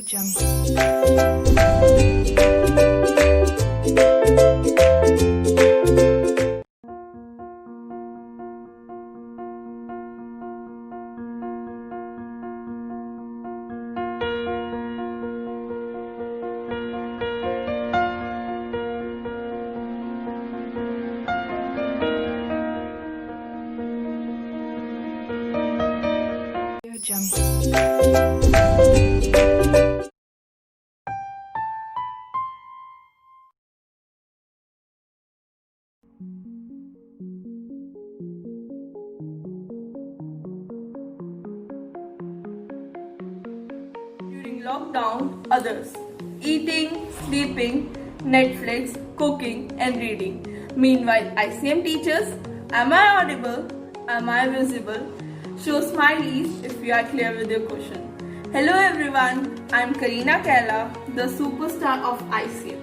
During lockdown, others eating, sleeping, Netflix, cooking, and reading. Meanwhile, ICM teachers, am I audible? Am I visible? Show smileys if you are clear with your question. Hello everyone, I am Karina Kaila, the superstar of ICM.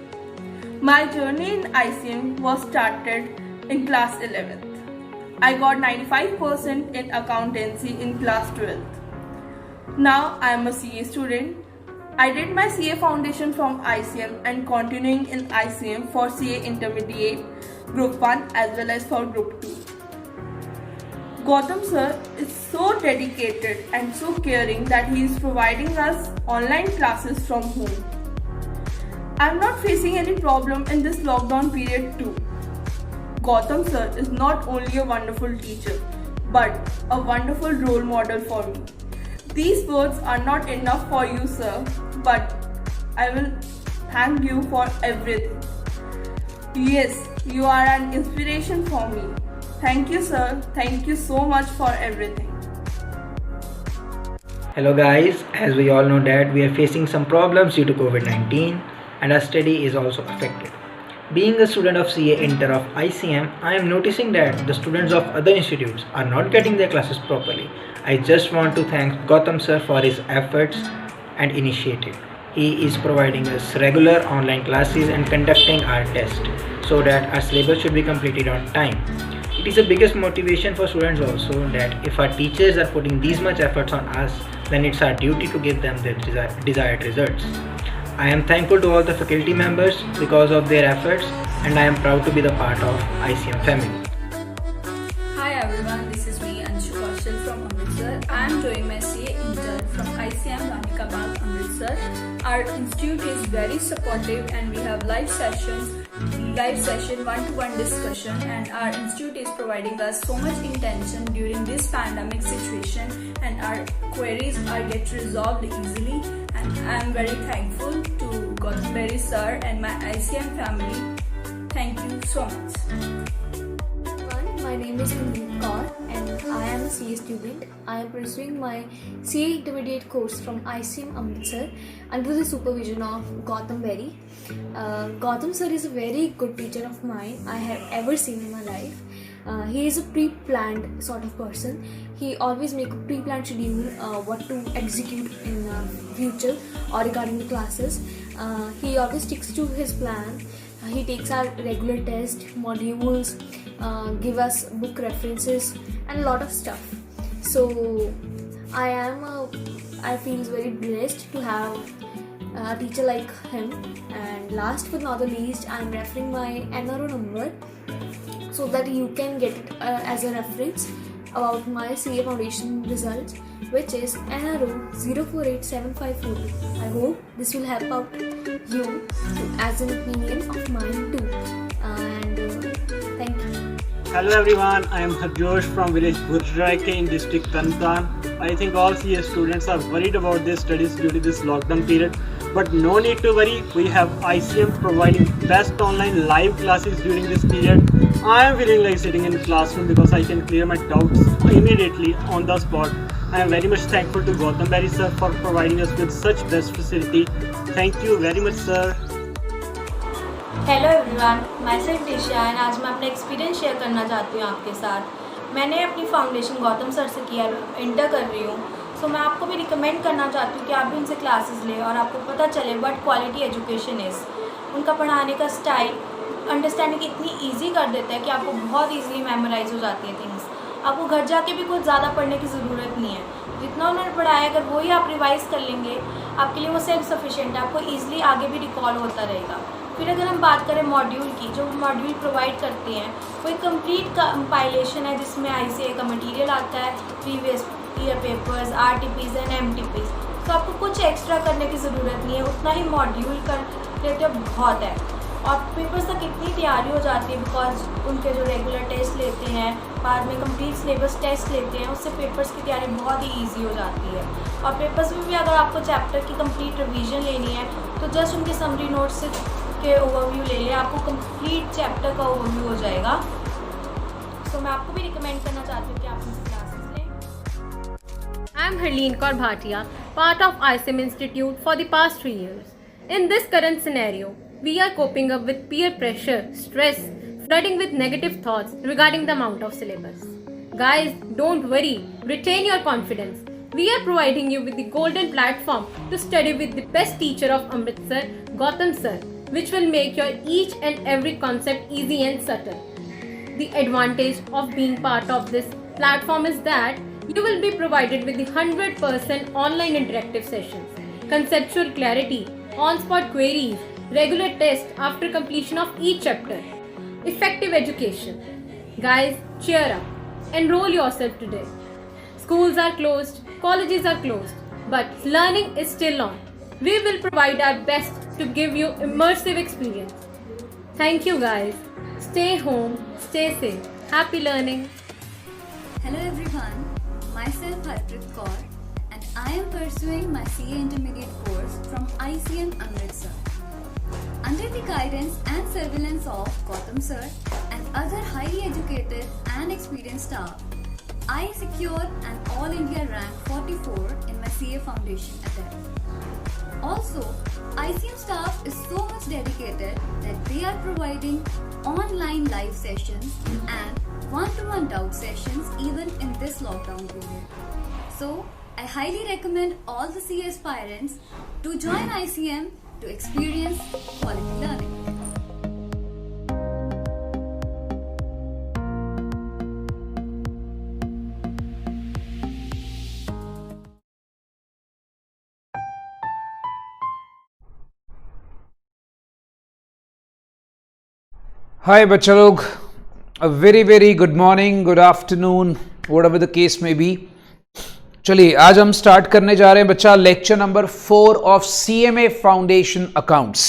My journey in ICM was started in class 11th. I got 95% in accountancy in class 12th. Now I am a CA student. I did my CA foundation from ICM and continuing in ICM for CA Intermediate, Group 1 as well as for Group 2. Gautam sir is so dedicated and so caring that he is providing us online classes from home. I am not facing any problem in this lockdown period too. Gautam sir is not only a wonderful teacher but a wonderful role model for me. These words are not enough for you, sir, but I will thank you for everything. Yes, you are an inspiration for me. Thank you, sir. Thank you so much for everything. Hello guys, as we all know that we are facing some problems due to COVID-19 and our study is also affected. Being a student of CA Inter of ICM, I am noticing that the students of other institutes are not getting their classes properly. I just want to thank Gautam sir for his efforts and initiative. He is providing us regular online classes and conducting our test so that our syllabus should be completed on time. It is the biggest motivation for students also that if our teachers are putting these much efforts on us, then it's our duty to give them the desired results. I am thankful to all the faculty members because of their efforts and I am proud to be the part of ICM family. Hi everyone, this is me Anshu Kaushal from Amritsar. I am doing my CA Inter from ICM Ranika Bagh, Amritsar. Our institute is very supportive and we have live session, one-to-one discussion, and our institute is providing us so much intention during this pandemic situation and our queries are get resolved easily, and I am very thankful to Gautam Berry sir and my ICM family. Thank you so much. My name is Mandeep Kaur and I am a CA student. I am pursuing my CA Intermediate course from ICM Amritsar under the supervision of Gautam Berry. Gautam sir is a very good teacher of mine I have ever seen in my life. He is a pre-planned sort of person. He always make a pre-planned schedule what to execute in future or regarding the classes. He always sticks to his plan. He takes our regular test, modules, give us book references and a lot of stuff. So I feel very blessed to have a teacher like him. And last but not the least, I am referring my NRO number so that you can get it as a reference about my CA Foundation results, which is NRO 0487542. I hope this will help out you as an opinion of mine too. And thank you. Hello everyone, I am Harjosh from village Burjraike in district Tarntaran. I think all CA students are worried about their studies due to this lockdown period. But no need to worry, we have ICM providing best online live classes during this period. I am feeling like sitting in the classroom because I can clear my doubts immediately on the spot. I am very much thankful to Gautam Berry sir for providing us with such best facility. Thank you very much sir. Hello everyone, my self Disha and आज मैं अपना experience share करना चाहती हूँ आपके साथ। मैंने अपनी फाउंडेशन गौतम सर से किया, इंटर कर रही हूँ। सो मैं आपको भी रिकमेंड करना चाहती हूँ कि आप भी उनसे क्लासेस लें और आपको पता चले व्हाट क्वालिटी एजुकेशन इज़। उनका पढ़ाने का स्टाइल अंडरस्टैंडिंग इतनी ईजी कर देता है कि आपको बहुत ईजीली मेमोराइज हो जाती है थिंग्स। आपको घर जाके भी कुछ ज़्यादा पढ़ने की ज़रूरत नहीं है। जितना उन्होंने पढ़ाया अगर वही आप रिवाइज़ कर लेंगे आपके लिए वो सेल्फ सफिशिएंट है, आपको ईजिली आगे भी रिकॉल होता रहेगा। फिर अगर हम बात करें मॉड्यूल की, जो मॉड्यूल प्रोवाइड करते हैं वो एक कंप्लीट कंपाइलेशन है जिसमें ICA का मटेरियल आता है, previous year papers, RTPs and MTPs। तो आपको कुछ एक्स्ट्रा करने की ज़रूरत नहीं है, उतना ही मॉड्यूल कर लेते हो बहुत है। और पेपर्स तक इतनी तैयारी हो जाती है बिकॉज उनके जो रेगुलर टेस्ट लेते हैं, बाद में कंप्लीट सिलेबस टेस्ट लेते हैं, उससे पेपर्स की तैयारी बहुत ही ईजी हो जाती है। और पेपर्स में भी अगर आपको चैप्टर की कंप्लीट रिवीजन लेनी है तो जस्ट उनके समरी नोट्स के ओवरव्यू ले लें, आपको कंप्लीट चैप्टर का ओवरव्यू हो जाएगा। सो मैं आपको भी रिकमेंड करना चाहती हूँ कि आप उनसे क्लासेस लें। I am Harleen Kaur Bhatia, part of ICM Institute for the past 3 years. In this current scenario, we are coping up with peer pressure, stress, flooding with negative thoughts regarding the amount of syllabus. Guys, don't worry, retain your confidence. We are providing you with the golden platform to study with the best teacher of Amritsar, Gautam sir, which will make your each and every concept easy and subtle. The advantage of being part of this platform is that you will be provided with the 100% online interactive sessions, conceptual clarity, on-spot queries, regular tests after completion of each chapter, effective education. Guys, cheer up. Enroll yourself today. Schools are closed, colleges are closed, but learning is still on. We will provide our best to give you immersive experience. Thank you guys. Stay home, stay safe. Happy learning. Hello everyone, myself Harpreet Kaur and I am pursuing my CA Intermediate course from ICM Amritsar. Under the guidance and surveillance of Gautam sir and other highly educated and experienced staff, I secured an All India rank 44 in my CA foundation attempt. Also, ICM staff is so much dedicated that they are providing online live sessions and one-to-one doubt sessions even in this lockdown period. So, I highly recommend all the CA aspirants to join ICM to experience quality learning. हाय बच्चा लोग, a very good morning, good afternoon, whatever the case में B. चलिए आज हम start करने जा रहे हैं बच्चा lecture number 4 of CMA foundation accounts.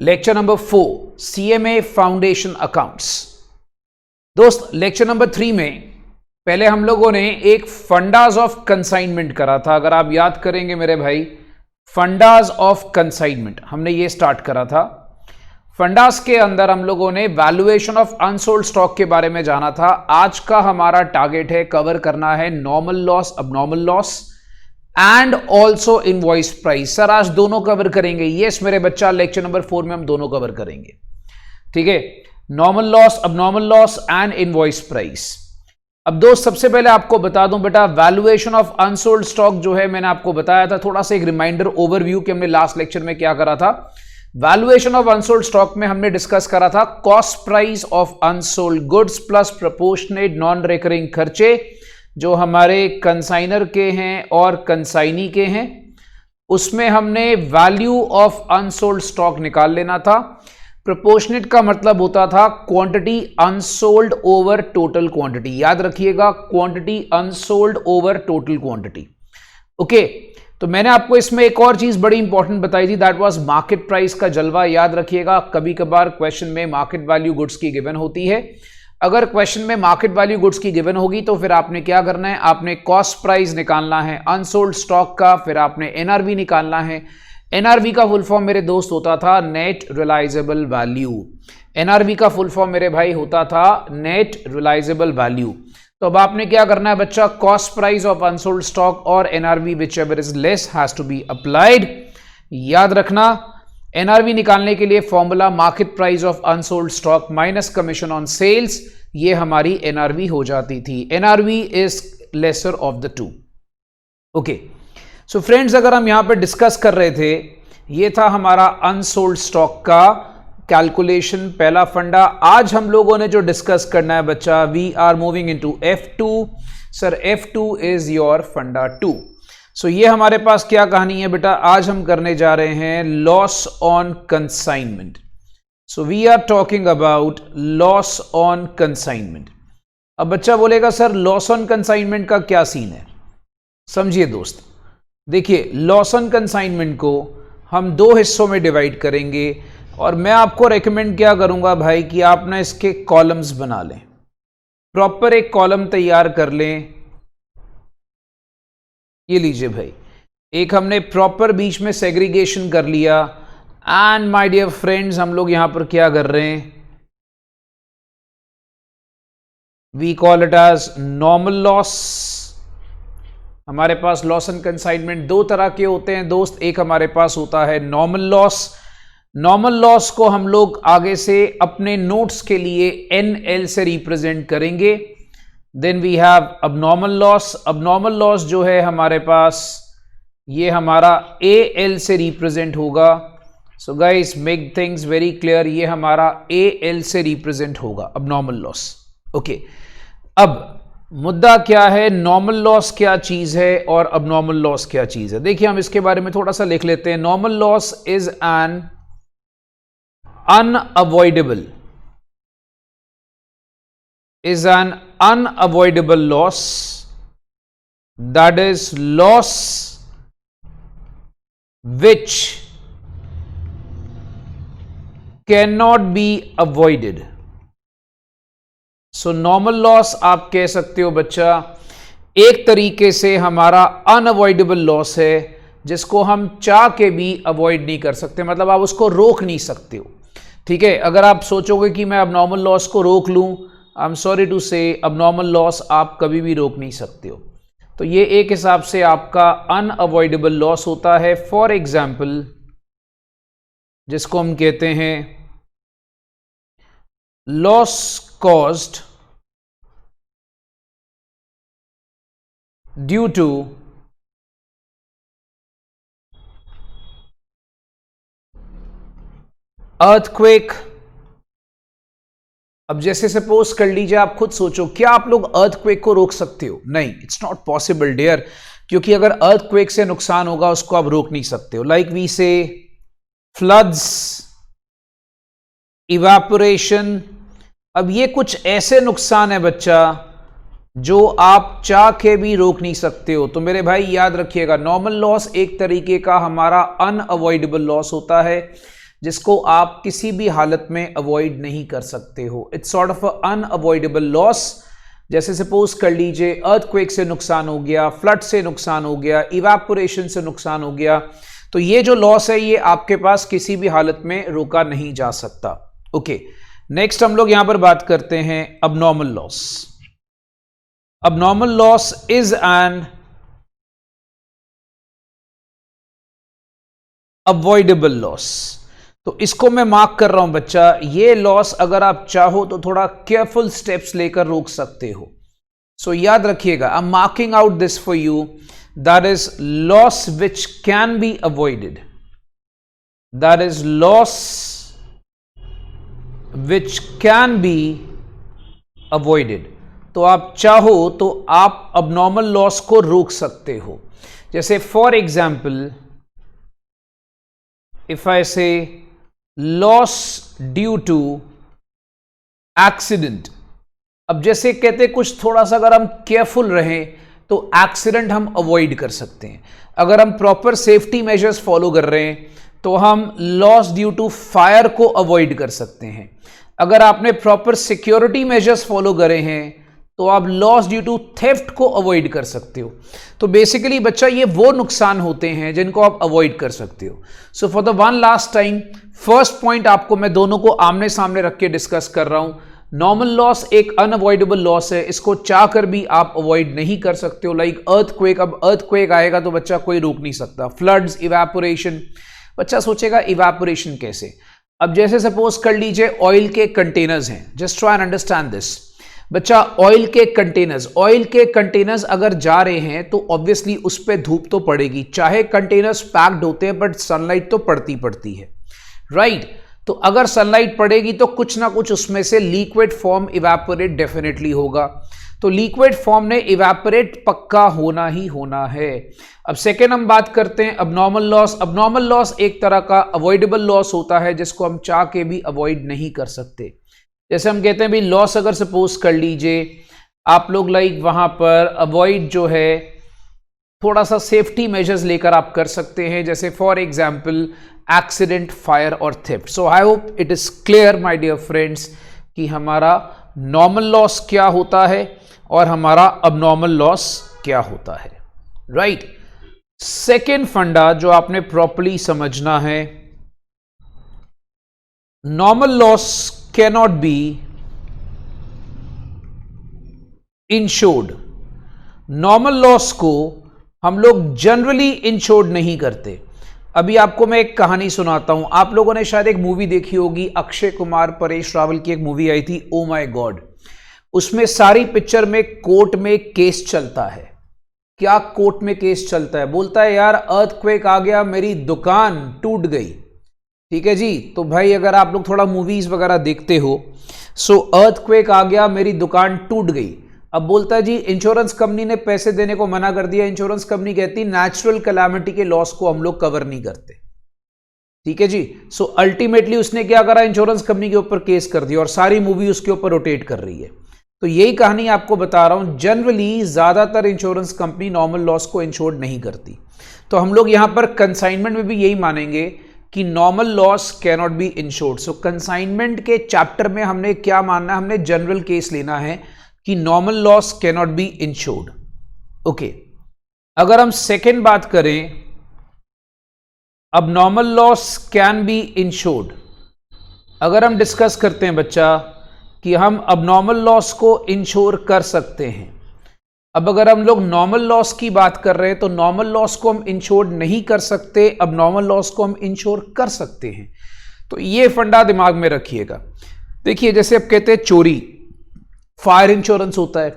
Lecture number 4 CMA foundation accounts. दोस्त, लेक्चर नंबर 3 में पहले हम लोगों ने एक फंडाज ऑफ कंसाइनमेंट करा था। अगर आप याद करेंगे मेरे भाई, फंडाज ऑफ कंसाइनमेंट हमने ये स्टार्ट करा था। फंडास के अंदर हम लोगों ने वैल्यूएशन ऑफ अनसोल्ड स्टॉक के बारे में जाना था। आज का हमारा टारगेट है कवर करना है normal loss, abnormal loss and also invoice price. Sir आज दोनों कवर करेंगे? यस मेरे बच्चा, लेक्चर नंबर 4 में हम दोनों कवर करेंगे। ठीक है, normal loss, abnormal loss and invoice price. अब दोस्त सबसे पहले आपको बता दूं बेटा, वैल्यूएशन ऑफ अनसोल्ड स्टॉक जो है मैंने आपको बताया था, थोड़ा सा एक रिमाइंडर ओवरव्यू कि हमने लास्ट लेक्चर में क्या करा था। वैल्यूएशन ऑफ अनसोल्ड स्टॉक में हमने डिस्कस करा था cost price of unsold goods plus proportionate non recurring खर्चे जो हमारे कंसाइनर के हैं और कंसाइनी के हैं। उसमें हमने वैल्यू ऑफ अनसोल्ड स्टॉक निकाल लेना था। प्रोपोर्शनेट का मतलब होता था quantity unsold over total quantity. याद रखिएगा, quantity unsold over total quantity. Okay, तो मैंने आपको इसमें एक और चीज बड़ी इंपॉर्टेंट बताई थी, दैट वाज मार्केट प्राइस का जलवा। याद रखिएगा, कभी कभार क्वेश्चन में मार्केट वैल्यू गुड्स की गिवन होती है। अगर क्वेश्चन में मार्केट वैल्यू गुड्स की गिवन होगी तो फिर आपने क्या करना है, आपने कॉस्ट प्राइस निकालना है अनसोल्ड स्टॉक का, फिर आपने एनआरवी निकालना है। एनआरवी का फुल फॉर्म मेरे दोस्त होता था नेट रियलाइजेबल वैल्यू। एनआरवी का फुल फॉर्म मेरे भाई होता था नेट रियलाइजेबल वैल्यू। तो अब आपने क्या करना है बच्चा, cost price of unsold stock और NRV whichever is less has to be applied. याद रखना, एनआरवी निकालने के लिए formula market price of unsold stock minus commission on sales, ये हमारी एनआरवी हो जाती थी। NRV is lesser of the two. Okay, so friends, अगर हम यहां पे डिस्कस कर रहे थे, ये था हमारा अनसोल्ड स्टॉक का कैलकुलेशन, पहला फंडा। आज हम लोगों ने जो डिस्कस करना है बच्चा, we are moving into F2। Sir F2 is your फंडा 2। सो ये हमारे पास क्या कहानी है बेटा, आज हम करने जा रहे हैं loss on consignment. So we are talking about loss on consignment. अब बच्चा बोलेगा सर लॉस ऑन कंसाइनमेंट का क्या सीन है। समझिए दोस्त, देखिए लॉस ऑन कंसाइनमेंट को हम दो हिस्सों में डिवाइड करेंगे और मैं आपको रेकमेंड क्या करूंगा भाई कि आप ना इसके कॉलम्स बना लें, प्रॉपर एक कॉलम तैयार कर लें। ये लीजिए भाई, एक हमने प्रॉपर बीच में सेग्रीगेशन कर लिया। एंड माय डियर फ्रेंड्स, हम लोग यहां पर क्या कर रहे हैं, we call it as normal loss. हमारे पास लॉस एंड कंसाइनमेंट दो तरह के होते हैं दोस्त। एक हमारे पास होता है नॉर्मल लॉस। नॉर्मल लॉस को हम लोग आगे से अपने नोट्स के लिए NL से रिप्रेजेंट करेंगे। Then we have abnormal loss. Abnormal loss जो है हमारे पास, ये हमारा AL से रिप्रेजेंट होगा। So guys make things very clear, ये हमारा AL से रिप्रेजेंट होगा अबनॉर्मल लॉस। ओके, अब मुद्दा क्या है, नॉर्मल लॉस क्या चीज है और अबनॉर्मल लॉस क्या चीज है। देखिए हम इसके बारे में थोड़ा सा लिख लेते हैं। Normal loss is an unavoidable loss, that is loss which cannot be avoided. So normal loss आप कह सकते हो बच्चा एक तरीके से हमारा unavoidable loss है जिसको हम चाह के भी अवॉइड नहीं कर सकते, मतलब आप उसको रोक नहीं सकते हो। ठीक है, अगर आप सोचोगे कि मैं अबनॉर्मल लॉस को रोक लूं, आई एम सॉरी टू से, अबनॉर्मल लॉस आप कभी भी रोक नहीं सकते हो। तो ये एक हिसाब से आपका अनअवॉइडेबल लॉस होता है। फॉर एग्जाम्पल, जिसको हम कहते हैं loss caused due to earthquake. अब जैसे सपोज कर लीजिए, आप खुद सोचो, क्या आप लोग अर्थक्वेक को रोक सकते हो? नहीं, इट्स नॉट पॉसिबल डियर, क्योंकि अगर अर्थक्वेक से नुकसान होगा उसको आप रोक नहीं सकते हो। लाइक वी से फ्लड्स, इवेपोरेशन। अब ये कुछ ऐसे नुकसान है बच्चा जो आप चाह के भी रोक नहीं सकते हो। तो मेरे भाई याद रखिएगा, नॉर्मल लॉस एक तरीके का हमारा अनअवॉइडेबल लॉस होता है जिसको आप किसी भी हालत में अवॉइड नहीं कर सकते हो। It's sort of unavoidable loss. जैसे सपोज कर लीजिए अर्थक्वेक से नुकसान हो गया, फ्लड से नुकसान हो गया, इवेपोरेशन से नुकसान हो गया, तो ये जो लॉस है ये आपके पास किसी भी हालत में रोका नहीं जा सकता। ओके, नेक्स्ट हम लोग यहां पर बात करते हैं abnormal loss. Abnormal loss is an avoidable loss. तो इसको मैं मार्क कर रहा हूं बच्चा, ये लॉस अगर आप चाहो तो थोड़ा केयरफुल स्टेप्स लेकर रोक सकते हो। सो याद रखिएगा, I am marking out this for you, that is loss which can be avoided, that is loss which can be avoided. तो आप चाहो तो आप अबनॉर्मल लॉस को रोक सकते हो। जैसे फॉर एग्जाम्पल, इफ आई से लॉस ड्यू टू एक्सीडेंट। अब जैसे कहते कुछ थोड़ा सा अगर हम केयरफुल रहें तो एक्सीडेंट हम अवॉइड कर सकते हैं। अगर हम प्रॉपर सेफ्टी मेजर्स फॉलो कर रहे हैं तो हम लॉस ड्यू टू फायर को अवॉइड कर सकते हैं। अगर आपने प्रॉपर सिक्योरिटी मेजर्स फॉलो करे हैं तो आप लॉस ड्यू टू थेफ्ट को अवॉइड कर सकते हो। तो बेसिकली बच्चा ये वो नुकसान होते हैं जिनको आप अवॉइड कर सकते हो। So for the one last time, first point आपको मैं दोनों को आमने सामने रख के डिस्कस कर रहा हूं। नॉर्मल लॉस एक अनअवॉइडेबल लॉस है, इसको चाहकर भी आप अवॉइड नहीं कर सकते हो। लाइक अर्थक्वेक, अब अर्थक्वेक आएगा तो बच्चा कोई रोक नहीं सकता। फ्लड्स, इवेपोरेशन, बच्चा सोचेगा इवेपोरेशन कैसे। अब जैसे सपोज कर लीजिए ऑयल के कंटेनर्स हैं, just try and understand this बच्चा। ऑयल के कंटेनर्स अगर जा रहे हैं तो ऑब्वियसली उस पर धूप तो पड़ेगी, चाहे कंटेनर्स पैक्ड होते हैं बट सनलाइट तो पड़ती है, राइट। तो अगर सनलाइट पड़ेगी तो कुछ ना कुछ उसमें से लिक्विड फॉर्म इवेपोरेट डेफिनेटली होगा। तो लिक्विड फॉर्म ने इवेपोरेट पक्का होना ही होना है। अब सेकेंड हम बात करते हैं अबनॉर्मल लॉस। अबनॉर्मल लॉस एक तरह का अवॉइडेबल लॉस होता है जिसको हम चाह के भी अवॉइड नहीं कर सकते। जैसे हम कहते हैं भाई लॉस अगर सपोज कर लीजिए आप लोग लाइक वहां पर अवॉइड जो है थोड़ा सा सेफ्टी मेजर्स लेकर आप कर सकते हैं, जैसे फॉर एग्जाम्पल एक्सीडेंट, फायर और theft. So I hope it is clear my dear friends कि हमारा नॉर्मल लॉस क्या होता है और हमारा अबनॉर्मल लॉस क्या होता है, राइट। सेकेंड फंडा जो आपने प्रॉपर्ली समझना है, normal loss cannot be insured. Normal loss को हम लोग जनरली इंश्योर्ड नहीं करते। अभी आपको मैं एक कहानी सुनाता हूं। आप लोगों ने शायद एक मूवी देखी होगी, अक्षय कुमार परेश रावल की एक मूवी आई थी ओ माय गॉड। उसमें सारी पिक्चर में कोर्ट में केस चलता है। क्या कोर्ट में केस चलता है? बोलता है यार अर्थक्वेक आ गया, मेरी दुकान टूट गई। ठीक है जी, तो भाई अगर आप लोग थोड़ा मूवीज वगैरह देखते हो, सो अर्थक्वेक आ गया, मेरी दुकान टूट गई। अब बोलता है जी इंश्योरेंस कंपनी ने पैसे देने को मना कर दिया। इंश्योरेंस कंपनी कहती नेचुरल कैलामिटी के लॉस को हम लोग कवर नहीं करते। ठीक है जी, सो अल्टीमेटली उसने क्या करा, इंश्योरेंस कंपनी के ऊपर केस कर दिया और सारी मूवी उसके ऊपर रोटेट कर रही है। तो यही कहानी आपको बता रहा हूं, जनरली ज्यादातर इंश्योरेंस कंपनी नॉर्मल लॉस को इंश्योर्ड नहीं करती। तो हम लोग यहां पर कंसाइनमेंट में भी यही मानेंगे कि normal loss cannot be insured. So consignment के चैप्टर में हमने क्या मानना है, हमने जनरल केस लेना है कि normal loss cannot be insured. Okay, अगर हम सेकेंड बात करें, अब normal loss can be insured. अगर हम डिस्कस करते हैं बच्चा कि हम अब नॉर्मल लॉस को इंश्योर कर सकते हैं। अब अगर हम लोग नॉर्मल लॉस की बात कर रहे हैं तो नॉर्मल लॉस को हम इंश्योर नहीं कर सकते, अब नॉर्मल लॉस को हम इंश्योर कर सकते हैं। तो ये फंडा दिमाग में रखिएगा। देखिए जैसे अब कहते हैं चोरी, फायर इंश्योरेंस होता है,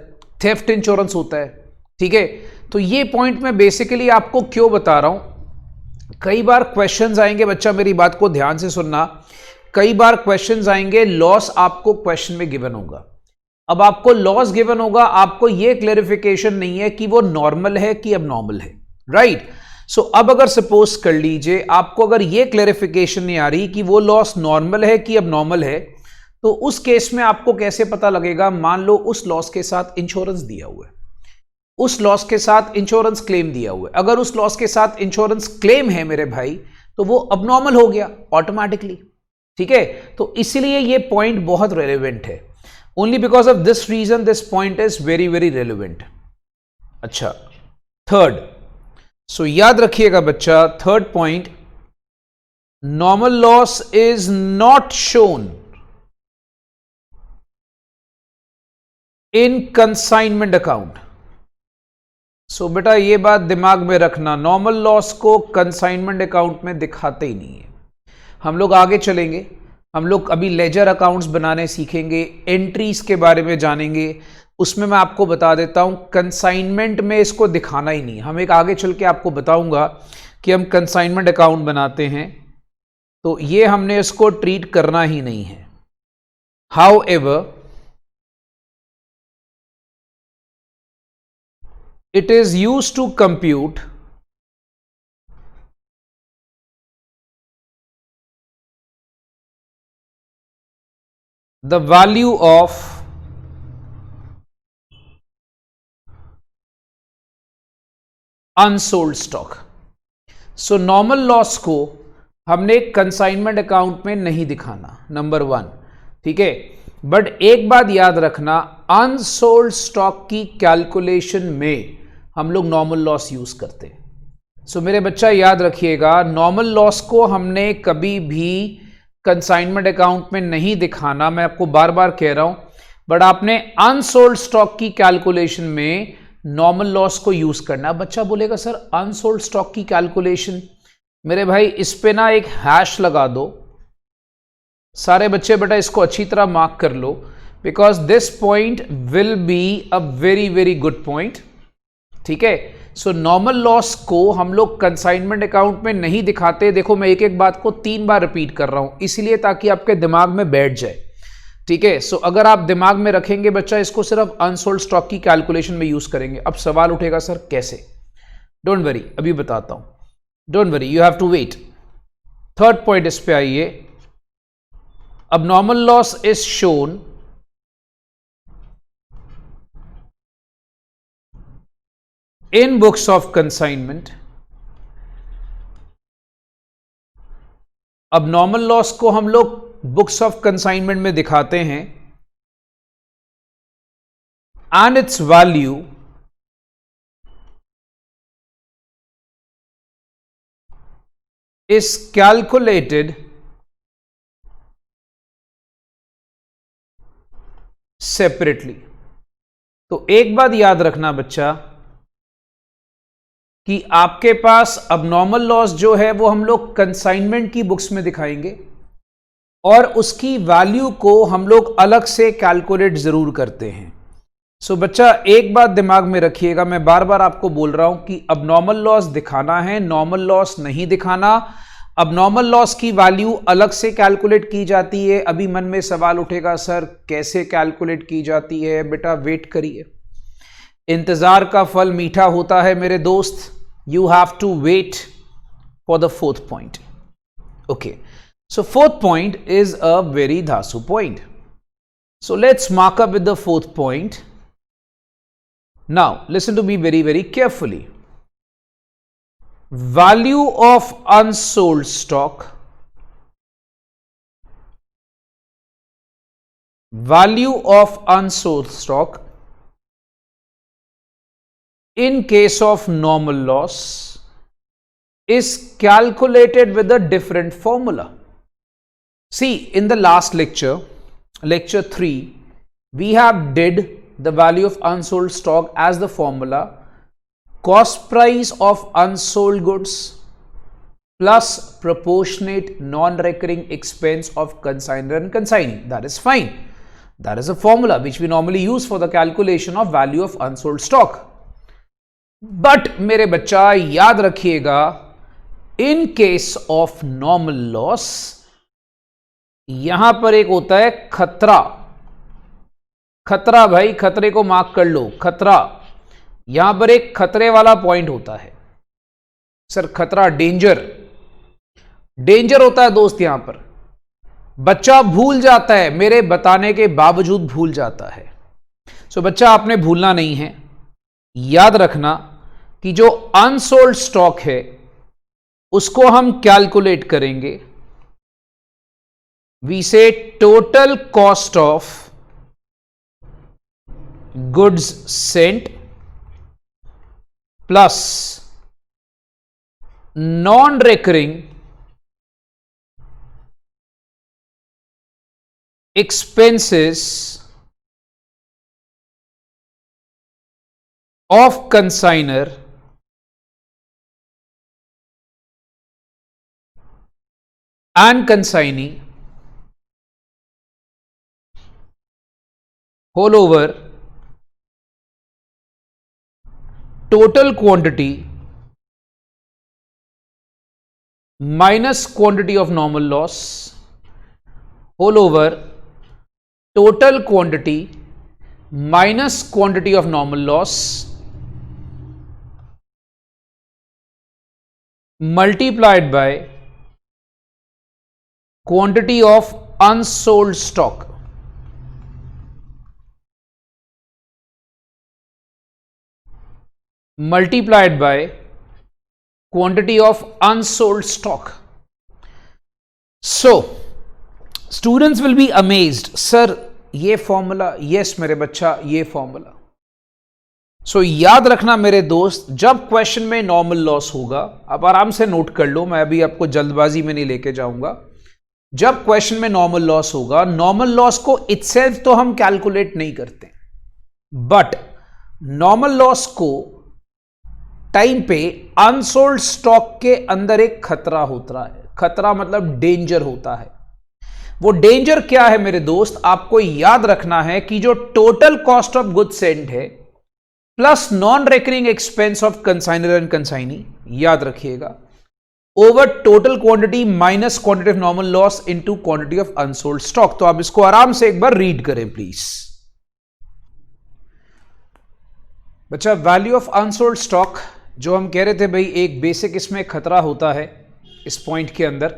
थेफ्ट इंश्योरेंस होता है। ठीक है, तो ये पॉइंट मैं बेसिकली आपको क्यों बता रहा हूं, कई बार क्वेश्चंस आएंगे, बच्चा मेरी बात को ध्यान से सुनना, कई बार क्वेश्चंस आएंगे, लॉस आपको क्वेश्चन में गिवन होगा। अब आपको लॉस गिवन होगा, आपको ये क्लेरिफिकेशन नहीं है कि वो नॉर्मल है कि अब नॉर्मल है, राइट। सो अब अगर सपोज कर लीजिए आपको अगर ये क्लेरिफिकेशन नहीं आ रही कि वो लॉस नॉर्मल है कि अब नॉर्मल है, तो उस केस में आपको कैसे पता लगेगा? मान लो उस लॉस के साथ इंश्योरेंस दिया हुआ है, उस लॉस के साथ इंश्योरेंस क्लेम दिया हुआ है। अगर उस लॉस के साथ इंश्योरेंस क्लेम है मेरे भाई, तो वो अबनॉर्मल हो गया ऑटोमेटिकली। ठीक है, तो इसलिए ये पॉइंट बहुत रेलेवेंट है। Only because of this reason this point is very very relevant. अच्छा, थर्ड, सो याद रखिएगा बच्चा, third point, normal loss is not shown in consignment account. So बेटा ये बात दिमाग में रखना, नॉर्मल लॉस को कंसाइनमेंट अकाउंट में दिखाते ही नहीं है। हम लोग आगे चलेंगे, हम लोग अभी लेजर अकाउंट्स बनाने सीखेंगे, एंट्रीज के बारे में जानेंगे, उसमें मैं आपको बता देता हूं कंसाइनमेंट में इसको दिखाना ही नहीं। हम एक आगे चल के आपको बताऊंगा कि हम कंसाइनमेंट अकाउंट बनाते हैं तो ये हमने इसको ट्रीट करना ही नहीं है। How ever it is used to compute the value of unsold stock. So normal loss को हमने कंसाइनमेंट अकाउंट में नहीं दिखाना, नंबर वन। ठीक है, बट एक बात याद रखना, अनसोल्ड स्टॉक की कैलकुलेशन में हम लोग नॉर्मल लॉस यूज करते हैं। सो मेरे बच्चा याद रखिएगा, नॉर्मल लॉस को हमने कभी भी कंसाइनमेंट अकाउंट में नहीं दिखाना, मैं आपको बार बार कह रहा हूं, बट आपने अनसोल्ड स्टॉक की कैलकुलेशन में नॉर्मल लॉस को यूज करना। बच्चा बोलेगा सर अनसोल्ड स्टॉक की कैलकुलेशन, मेरे भाई इस पे ना एक हैश लगा दो। सारे बच्चे बेटा इसको अच्छी तरह मार्क कर लो, because this point will be a very very good point. ठीक है, सो नॉर्मल लॉस को हम लोग कंसाइनमेंट अकाउंट में नहीं दिखाते। देखो मैं एक एक बात को 3 बार रिपीट कर रहा हूं, इसीलिए ताकि आपके दिमाग में बैठ जाए, ठीक है। सो अगर आप दिमाग में रखेंगे बच्चा, इसको सिर्फ अनसोल्ड स्टॉक की कैलकुलेशन में यूज करेंगे। अब सवाल उठेगा सर कैसे? डोंट वरी, अभी बताता हूं, don't worry, you have to wait. Third point इस पे आइए। अब normal loss is shown in books of consignment। अब नॉर्मल लॉस को हम लोग बुक्स ऑफ कंसाइनमेंट में दिखाते हैं and its value is calculated separately. तो एक बात याद रखना बच्चा कि आपके पास अब नॉर्मल लॉस जो है वो हम लोग कंसाइनमेंट की बुक्स में दिखाएंगे और उसकी वैल्यू को हम लोग अलग से कैलकुलेट जरूर करते हैं। सो बच्चा एक बात दिमाग में रखिएगा, मैं बार बार आपको बोल रहा हूं कि अब नॉर्मल लॉस दिखाना है, नॉर्मल लॉस नहीं दिखाना। अब नॉर्मल लॉस की वैल्यू अलग से कैलकुलेट की जाती है। अभी मन में सवाल उठेगा सर कैसे कैलकुलेट की जाती है? बेटा वेट करिए, इंतजार का फल मीठा होता है मेरे दोस्त। You have to wait for the fourth point. Okay, so fourth point is a very dhasu point. So let's mark up with the fourth point. Now listen to me very carefully. Value of unsold stock, value of unsold stock in case of normal loss is calculated with a different formula. See, in the last lecture, lecture 3, we have did the value of unsold stock as the formula cost price of unsold goods plus proportionate non-recurring expense of consignor and consignee. That is fine. That is a formula which we normally use for the calculation of value of unsold stock. But मेरे बच्चा याद रखिएगा, इन case of normal loss यहां पर एक होता है खतरा। खतरा भाई, खतरे को मार्क कर लो, खतरा। यहां पर एक खतरे वाला पॉइंट होता है सर, खतरा, डेंजर, डेंजर होता है दोस्त। यहां पर बच्चा भूल जाता है, मेरे बताने के बावजूद भूल जाता है। सो बच्चा आपने भूलना नहीं है, याद रखना कि जो अनसोल्ड स्टॉक है उसको हम कैलकुलेट करेंगे। वी से total cost of goods sent plus non recurring expenses of consignor and consignee whole over total quantity minus quantity of normal loss whole over total quantity minus quantity of normal loss multiplied by quantity of unsold stock. Multiplied by quantity of unsold stock. So students will be amazed, sir ये formula, yes मेरे बच्चा ये formula. सो याद रखना मेरे दोस्त, जब question में नॉर्मल लॉस होगा, आप आराम से नोट कर लो, मैं अभी आपको जल्दबाजी में नहीं लेके जाऊंगा। जब क्वेश्चन में नॉर्मल लॉस होगा, नॉर्मल लॉस को इटसेल्फ तो हम कैलकुलेट नहीं करते, बट नॉर्मल लॉस को टाइम पे अनसोल्ड स्टॉक के अंदर एक खतरा होता है। खतरा मतलब डेंजर होता है। वो डेंजर क्या है मेरे दोस्त, आपको याद रखना है कि जो total cost of goods sent है, plus non recurring expense of consignor and consignee, याद रखिएगा, over total quantity minus quantity of normal loss into quantity of unsold stock. तो आप इसको आराम से एक बार रीड करें प्लीज। बच्चा, वैल्यू ऑफ अनसोल्ड स्टॉक जो हम कह रहे थे भाई, एक बेसिक इसमें खतरा होता है इस पॉइंट के अंदर,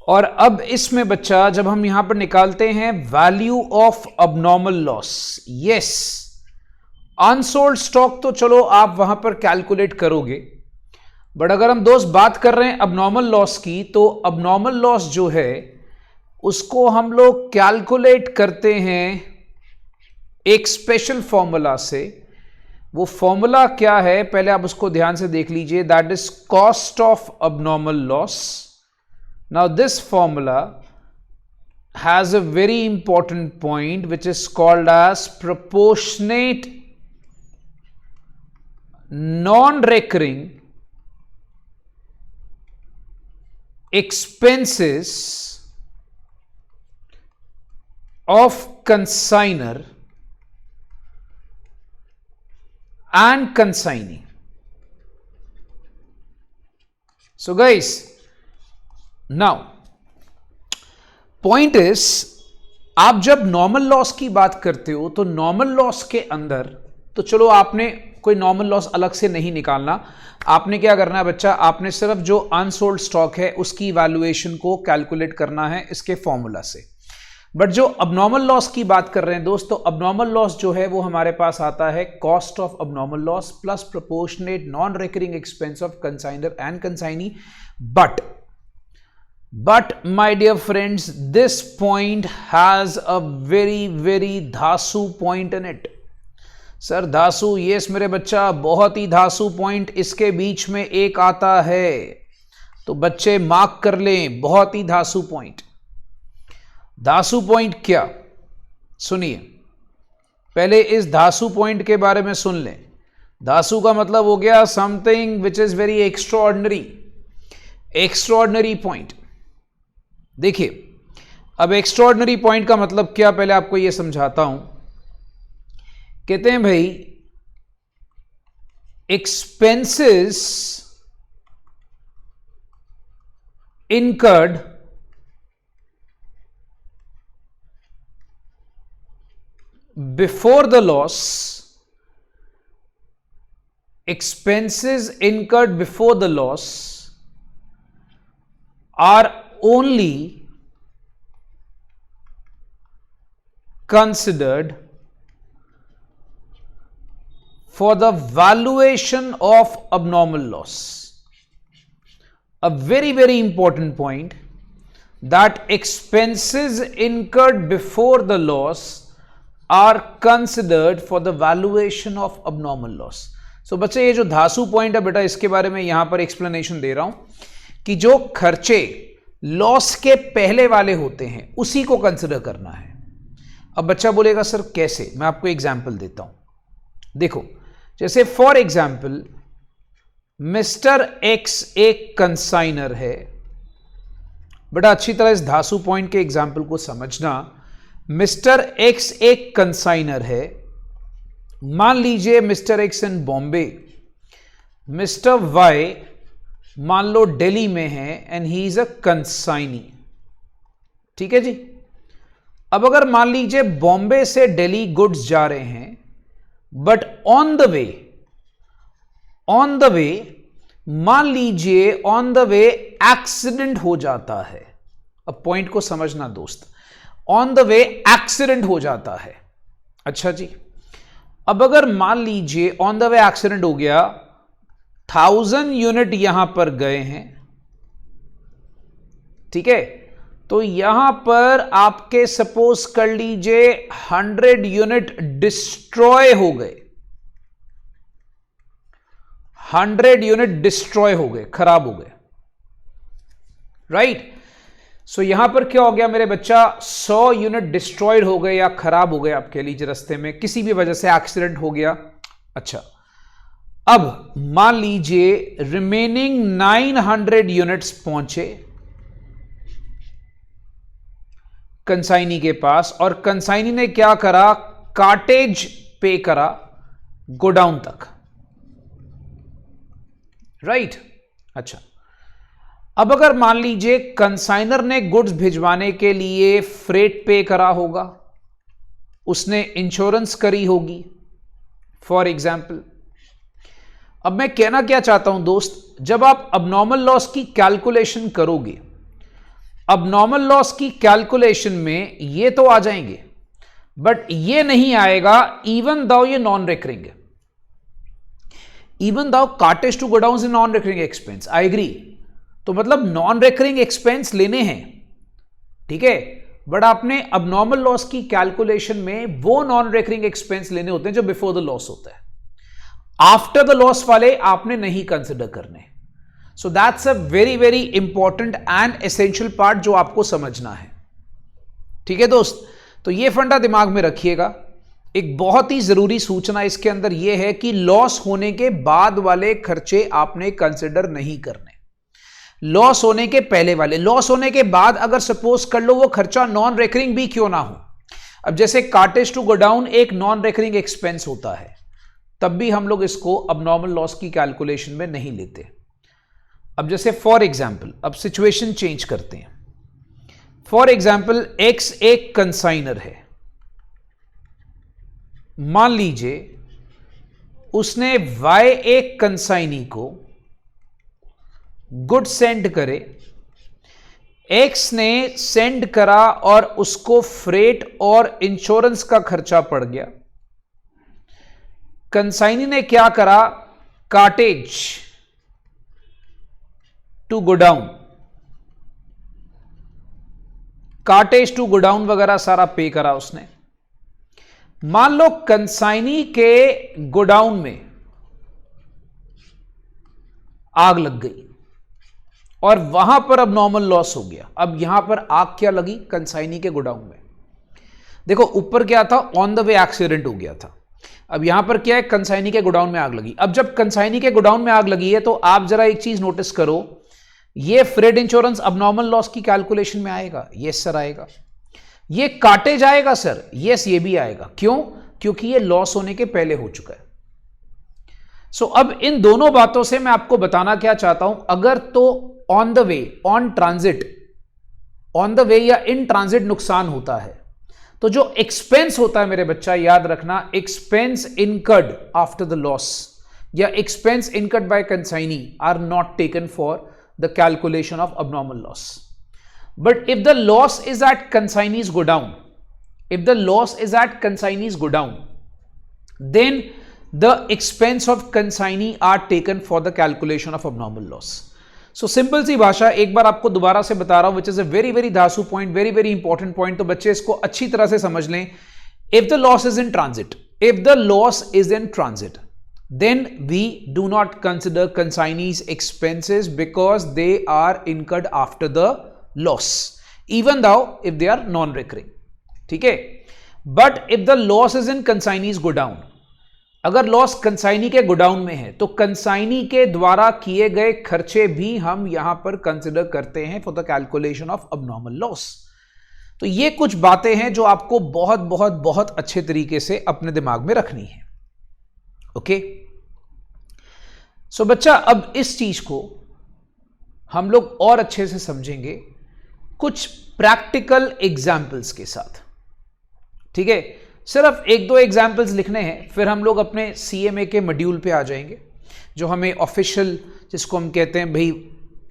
और अब इसमें बच्चा जब हम यहां पर निकालते हैं value of abnormal loss, yes, unsold stock तो चलो आप वहां पर कैलकुलेट करोगे, बट अगर हम दोस्त बात कर रहे हैं अबनॉर्मल लॉस की, तो अबनॉर्मल लॉस जो है उसको हम लोग कैलकुलेट करते हैं एक स्पेशल फॉर्मूला से। वो फॉर्मूला क्या है पहले आप उसको ध्यान से देख लीजिए, that is cost of abnormal loss. Now this formula has a very important point which is called as proportionate non recurring expenses of consignor and consignee. So guys, now point is, आप जब normal loss की बात करते हो तो normal loss के अंदर तो चलो आपने कोई नॉर्मल लॉस अलग से नहीं निकालना, आपने क्या करना है बच्चा, आपने सिर्फ जो अनसोल्ड स्टॉक है उसकी वैल्यूएशन को कैलकुलेट करना है इसके फॉर्मूला से। बट जो अबनॉर्मल लॉस की बात कर रहे हैं दोस्त, तो अबनॉर्मल लॉस जो है वो हमारे पास आता है cost of abnormal loss plus proportionate non recurring expense of consignor and consignee. But my dear friends, this point has a very धासु पॉइंट इन इट। सर धासु, यस मेरे बच्चा, बहुत ही धासु पॉइंट इसके बीच में एक आता है, तो बच्चे मार्क कर लें, बहुत ही धासु पॉइंट। धासु पॉइंट क्या, सुनिए, पहले इस धासु पॉइंट के बारे में सुन लें। धासु का मतलब हो गया something which is very extraordinary point. देखिए, अब एक्स्ट्राऑर्डिनरी पॉइंट का मतलब क्या, पहले आपको यह समझाता हूं। कहते हैं भाई, expenses incurred before the loss, expenses incurred before the loss are only considered for the valuation of abnormal loss. A very important point, that expenses incurred before the loss are considered for the valuation of abnormal loss. So बच्चे, ये जो धासु point है बेटा, इसके बारे में यहां पर एक्सप्लेनेशन दे रहा हूं कि जो खर्चे लॉस के पहले वाले होते हैं उसी को कंसिडर करना है। अब बच्चा बोलेगा सर कैसे, मैं आपको एग्जांपल देता हूं। देखो, जैसे फॉर एग्जांपल मिस्टर एक्स एक कंसाइनर है। बेटा अच्छी तरह इस धासु पॉइंट के एग्जांपल को समझना। मिस्टर एक्स एक कंसाइनर है, मान लीजिए मिस्टर एक्स इन बॉम्बे, मिस्टर वाई मान लो दिल्ली में है and he is a consignee. ठीक है जी। अब अगर मान लीजिए बॉम्बे से दिल्ली गुड्स जा रहे हैं, बट ऑन द वे मान लीजिए ऑन द वे एक्सीडेंट हो जाता है। अब पॉइंट को समझना दोस्त, ऑन द वे एक्सीडेंट हो जाता है। अच्छा जी, अब अगर मान लीजिए ऑन द वे एक्सीडेंट हो गया, 1000 यूनिट यहां पर गए हैं, ठीक है, तो यहां पर आपके सपोज कर लीजिए 100 यूनिट डिस्ट्रॉय हो गए, 100 यूनिट डिस्ट्रॉय हो गए, खराब हो गए, राइट। सो यहां पर क्या हो गया मेरे बच्चा, 100 यूनिट डिस्ट्रॉयड हो गए या खराब हो गए, आप कह लीजिए रास्ते में किसी भी वजह से एक्सीडेंट हो गया। अच्छा, अब मान लीजिए रिमेनिंग 900 यूनिट्स पहुंचे कंसाइनी के पास, और कंसाइनी ने क्या करा, कार्टेज पे करा गोडाउन तक, राइट। अच्छा, अब अगर मान लीजिए कंसाइनर ने गुड्स भिजवाने के लिए फ्रेट पे करा होगा, उसने इंश्योरेंस करी होगी फॉर एग्जाम्पल। अब मैं कहना क्या चाहता हूं दोस्त, जब आप अबनॉर्मल लॉस की कैलकुलेशन करोगे, अबनॉर्मल लॉस की कैलकुलेशन में ये तो आ जाएंगे, बट ये नहीं आएगा इवन दाउ ये नॉन रिकरिंग है। Even though cartage to godown is non recurring expense, I agree. तो मतलब नॉन रिकरिंग एक्सपेंस लेने हैं, ठीक है, बट आपने अबनॉर्मल लॉस की कैलकुलेशन में वो नॉन रिकरिंग एक्सपेंस लेने होते हैं जो बिफोर द लॉस होता है। आफ्टर द लॉस वाले आपने नहीं कंसिडर करने। So that's a very very important and essential part जो आपको समझना है, ठीक है दोस्त। तो ये फंडा दिमाग में रखिएगा। एक बहुत ही जरूरी सूचना इसके अंदर यह है कि लॉस होने के बाद वाले खर्चे आपने कंसिडर नहीं करने, लॉस होने के पहले वाले। लॉस होने के बाद अगर सपोज कर लो वो खर्चा नॉन रेकरिंग भी क्यों ना हो, अब जैसे कार्टेज टू गोडाउन एक नॉन रेकरिंग एक्सपेंस होता है, तब भी हम लोग इसको अबनॉर्मल लॉस की कैलकुलेशन में नहीं लेते। अब जैसे फॉर एग्जाम्पल, अब सिचुएशन चेंज करते हैं। फॉर एग्जाम्पल एक्स एक कंसाइनर है, मान लीजिए उसने वाई एक कंसाइनी को गुड सेंड करे, एक्स ने सेंड करा और उसको फ्रेट और इंश्योरेंस का खर्चा पड़ गया। कंसाइनी ने क्या करा, cartage to godown, cartage to godown वगैरह सारा पे करा उसने। मान लो कंसाइनी के गोडाउन में आग लग गई और वहां पर अब नॉर्मल लॉस हो गया। अब यहां पर आग क्या लगी, कंसाइनी के गोडाउन में। देखो ऊपर क्या था, ऑन द वे एक्सीडेंट हो गया था। अब यहां पर क्या है, कंसाइनी के गोडाउन में आग लगी। अब जब कंसाइनी के गोडाउन में आग लगी है तो आप जरा एक चीज नोटिस करो, ये फ्रेट इंश्योरेंस अबनॉर्मल लॉस की कैलकुलेशन में आएगा? यस सर आएगा। ये कार्टेज आएगा सर? यस ये भी आएगा। क्यों? क्योंकि ये लॉस होने के पहले हो चुका है। सो अब इन दोनों बातों से मैं आपको बताना क्या चाहता हूं, अगर तो on the way, on transit, on the way या इन ट्रांजिट नुकसान होता है, तो जो एक्सपेंस होता है मेरे बच्चा याद रखना, expense incurred after the loss या expense incurred by consignee are not taken for the calculation of abnormal loss. But if the loss is at consignee's godown, if the loss is at consignee's godown, then the expense of consignee are taken for the calculation of abnormal loss. So simple सी भाषा एक बार आपको दोबारा से बता रहा हूं, which is a very very धासु point, very very important point, तो बच्चे इसको अच्छी तरह से समझ लें। If the loss is in transit, if the loss is in transit, then we do not consider consignee's expenses because they are incurred after the loss, even though if they are non-recurring, ठीक है। But if the loss is in consignee's godown, अगर loss consignee के godown में है तो consignee के द्वारा किए गए खर्चे भी हम यहां पर कंसिडर करते हैं for the calculation of abnormal loss. तो ये कुछ बातें हैं जो आपको बहुत बहुत बहुत अच्छे तरीके से अपने दिमाग में रखनी है। ओके सो बच्चा, अब इस चीज को हम लोग और अच्छे से समझेंगे कुछ प्रैक्टिकल एग्जाम्पल्स के साथ, ठीक है। सिर्फ एक दो एग्जाम्पल्स लिखने हैं, फिर हम लोग अपने सीएमए के मॉड्यूल पे आ जाएंगे, जो हमें ऑफिशियल, जिसको हम कहते हैं भाई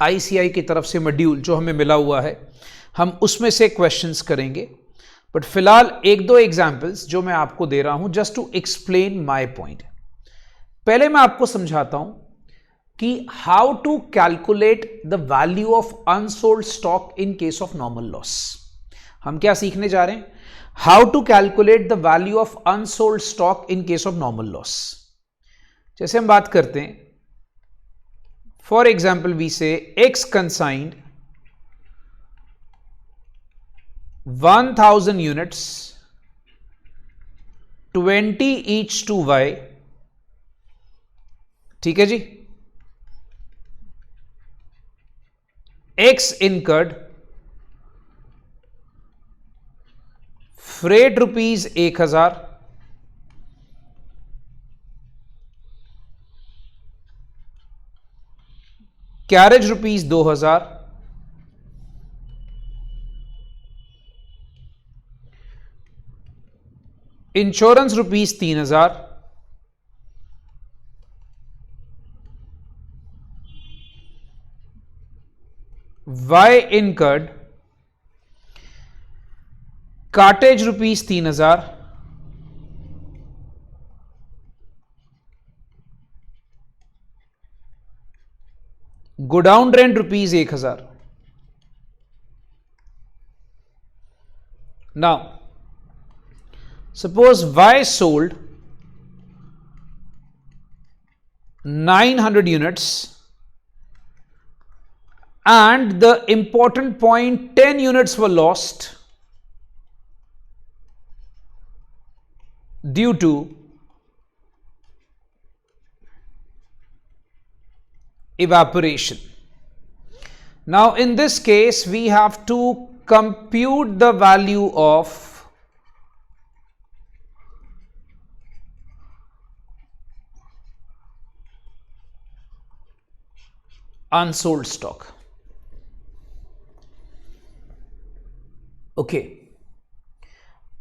आईसीआई की तरफ से मॉड्यूल जो हमें मिला हुआ है, हम उसमें से क्वेश्चंस करेंगे। बट फिलहाल एक दो एग्जाम्पल्स जो मैं आपको दे रहा हूं just to explain my point. पहले मैं आपको समझाता हूं कि how to calculate the value of unsold stock in case of normal loss. हम क्या सीखने जा रहे हैं? How to calculate the value of unsold stock in case of normal loss. जैसे हम बात करते हैं, for example we say X consigned 1000 units 20 each to Y, ठीक है जी। X incurred freight ₹1000, carriage rupees 2000, insurance rupees 3000, Y incurred cartage rupees 3000, godown rent rupees 1000. Now, suppose Y sold 900 units and the important point 10 units were lost due to evaporation. Now in this case we have to compute the value of unsold stock. Okay,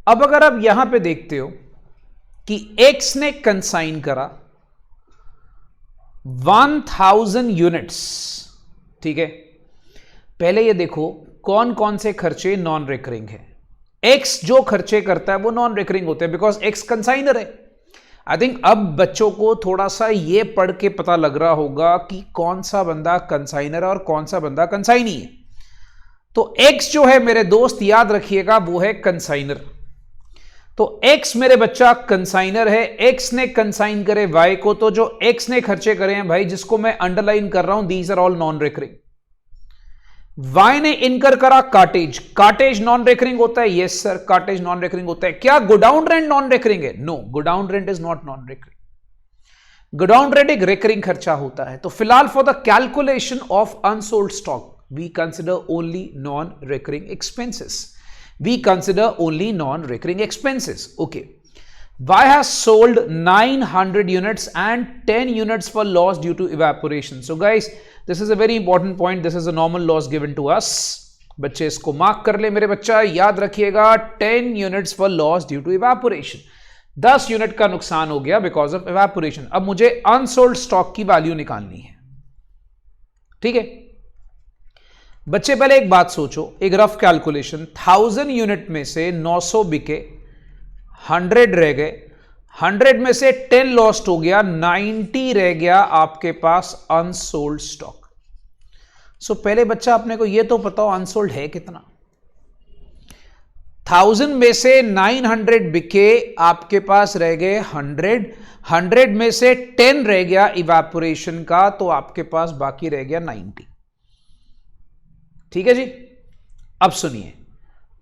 अब अगर आप यहां पे देखते हो कि X ने consign करा 1000 यूनिट्स, ठीक है, पहले ये देखो कौन कौन से खर्चे नॉन रिकरिंग है. X जो खर्चे करता है वो नॉन रिकरिंग होते हैं बिकॉज X कंसाइनर है. आई थिंक अब बच्चों को थोड़ा सा ये पढ़ के पता लग रहा होगा कि कौन सा बंदा कंसाइनर है और कौन सा बंदा कंसाइनी है. तो X जो है मेरे दोस्त याद रखिएगा वो है कंसाइनर. तो X मेरे बच्चा कंसाइनर है. X ने कंसाइन करे Y को, तो जो X ने खर्चे करे हैं भाई, जिसको मैं अंडरलाइन कर रहा हूं, these are all non recurring. Y ने इनकर करा कार्टेज. कार्टेज नॉन रिकरिंग होता है? Yes sir, cartage non recurring होता है. क्या गोडाउन रेंट नॉन रिकरिंग है? No, godown rent is not non recurring. Godown rent एक रिकरिंग खर्चा होता है. तो फिलहाल for the calculation of unsold stock we consider only non-recurring expenses. We consider only non-recurring expenses. Okay. Y has sold 900 units and 10 units were lost due to evaporation. So guys, this is a very important point. This is a normal loss given to us. बच्चे इसको mark कर ले मेरे बच्चा, याद रखिएगा 10 units were lost due to evaporation. 10 unit का नुकसान हो गया बिकॉज ऑफ evaporation. अब मुझे अनसोल्ड स्टॉक की वैल्यू निकालनी है. ठीक है बच्चे, पहले एक बात सोचो, एक रफ कैलकुलेशन. 1000 यूनिट में से 900 बिके, 100 रह गए, 100 में से 10 लॉस्ट हो गया, 90 रह गया आपके पास अनसोल्ड स्टॉक. सो पहले बच्चा अपने को यह तो पता हो अनसोल्ड है कितना. 1000 में से 900 बिके, आपके पास रह गए 100, 100 में से 10 रह गया इवेपोरेशन का, तो आपके पास बाकी रह गया 90. ठीक है जी. अब सुनिए,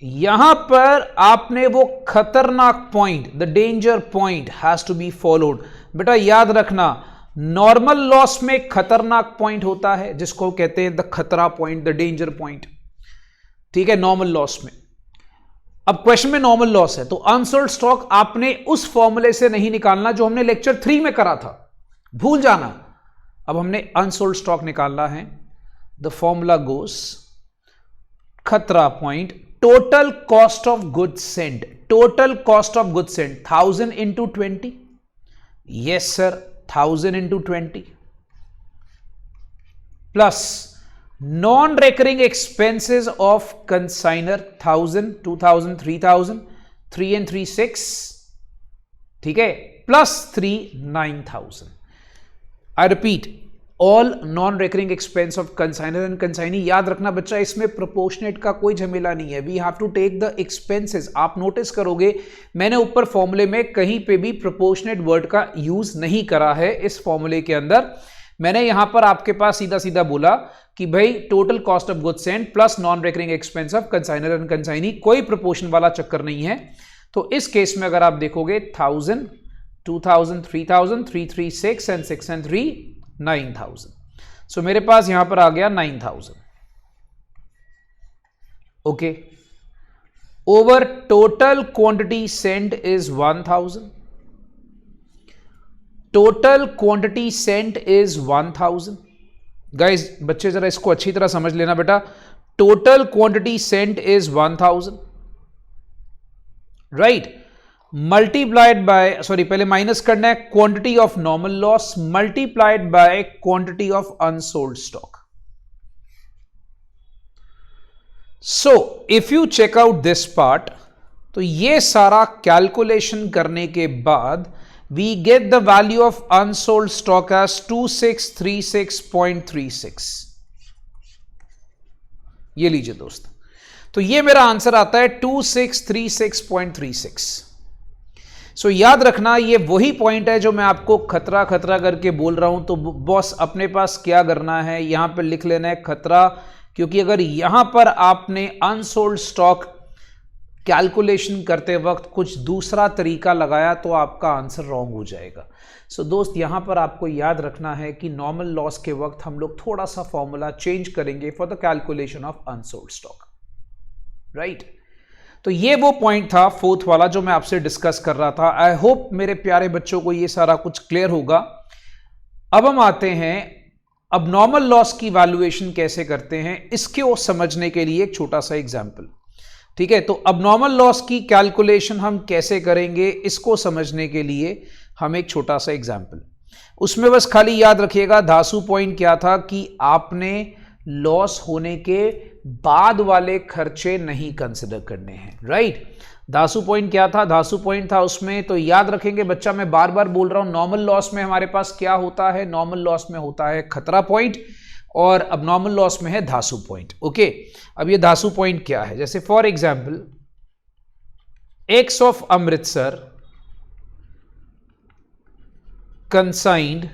यहां पर आपने वो खतरनाक point, the danger point has to be followed. बेटा याद रखना, नॉर्मल लॉस में खतरनाक पॉइंट होता है जिसको कहते हैं द खतरा पॉइंट, द डेंजर पॉइंट. ठीक है, नॉर्मल लॉस में. अब क्वेश्चन में नॉर्मल लॉस है तो अनसोल्ड स्टॉक आपने उस फॉर्मूले से नहीं निकालना जो हमने लेक्चर 3 में करा था, भूल जाना. अब हमने अनसोल्ड स्टॉक निकालना है. द फॉर्मूला गोस खतरा point, total cost of goods sent. Total cost of goods sent 1000 into 20. Yes sir, 1000 into 20 plus non recurring expenses of consignor 1000, 2000, 3000, 3 and 3 6. ठीक है, plus 3 9000. I repeat, all non recurring expense of consignor and consignee. याद रखना बच्चा, इसमें proportionate का कोई झमेला नहीं है. We have to take the expenses. आप नोटिस करोगे मैंने ऊपर फॉर्मूले में कहीं पे भी प्रोपोर्शनेट वर्ड का यूज नहीं करा है. इस फॉर्मूले के अंदर मैंने यहां पर आपके पास सीधा सीधा बोला कि भाई total cost of goods sent plus non recurring expense of consignor and consignee. कोई प्रोपोर्शन वाला चक्कर नहीं है. तो इस केस में अगर आप देखोगे 1000, 2000, 3000, 3 3 6 and 6 and 3 9000. सो मेरे पास यहां पर आ गया 9000. Okay, over total quantity sent is 1000. Total quantity sent is 1000. Guys बच्चे जरा इसको अच्छी तरह समझ लेना बेटा, total quantity sent is 1000, right, multiplied by, sorry पहले माइनस करना है, quantity of normal loss multiplied by quantity of unsold stock. So if you check out this part, तो ये सारा कैलकुलेशन करने के बाद we get the value of unsold stock as 2636.36. ये लीजिए दोस्त, तो ये मेरा आंसर आता है 2636.36. सो याद रखना ये वही पॉइंट है जो मैं आपको खतरा खतरा करके बोल रहा हूं. तो बॉस अपने पास क्या करना है, यहां पर लिख लेना है खतरा, क्योंकि अगर यहां पर आपने अनसोल्ड स्टॉक कैलकुलेशन करते वक्त कुछ दूसरा तरीका लगाया तो आपका आंसर रॉन्ग हो जाएगा. सो दोस्त यहां पर आपको याद रखना है कि नॉर्मल लॉस के वक्त हम लोग थोड़ा सा फॉर्मूला चेंज करेंगे for the calculation of unsold stock, right. तो ये वो पॉइंट था फोर्थ वाला जो मैं आपसे डिस्कस कर रहा था. आई होप मेरे प्यारे बच्चों को ये सारा कुछ क्लियर होगा. अब हम आते हैं अब नॉर्मल लॉस की वैल्यूएशन कैसे करते हैं, इसको समझने के लिए एक छोटा सा एग्जांपल. ठीक है, तो अब नॉर्मल लॉस की कैलकुलेशन हम कैसे करेंगे इसको समझने के लिए हम एक छोटा सा एग्जांपल, उसमें बस खाली याद रखिएगा धासु पॉइंट क्या था कि आपने लॉस होने के बाद वाले खर्चे नहीं कंसिडर करने हैं, राइट. धासु पॉइंट क्या था, धासु पॉइंट था उसमें, तो याद रखेंगे बच्चा, मैं बार बार बोल रहा हूं नॉर्मल लॉस में हमारे पास क्या होता है, नॉर्मल लॉस में होता है खतरा पॉइंट और अब नॉर्मल लॉस में है धासु पॉइंट. ओके, अब ये धासु पॉइंट क्या है, जैसे for example x of Amritsar consigned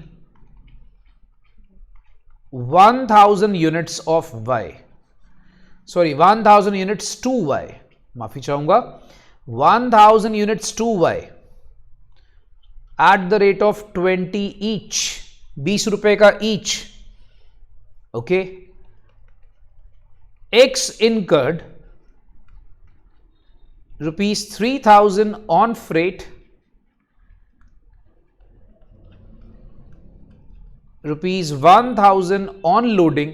1000 units of Y, sorry 1000 units to Y, माफी चाहूंगा, 1000 units to Y at the rate of 20 each, 20 रुपए का each. Okay, X incurred ₹3000 on freight, ₹1000 on loading,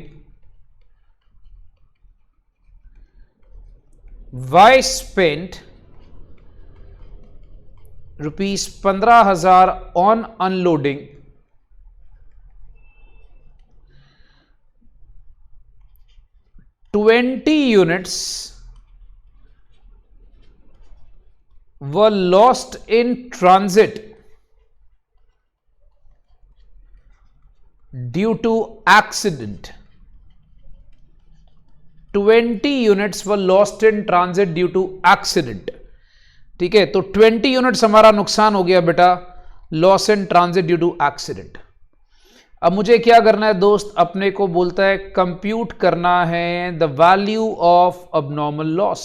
Y spent ₹15,000 on unloading, $20 units were lost in transit due to accident. 20 units were lost in transit due to accident. ठीक है, तो 20 units हमारा नुकसान हो गया बेटा, loss in transit due to accident. अब मुझे क्या करना है दोस्त, अपने को बोलता है कंप्यूट करना है the value of abnormal loss.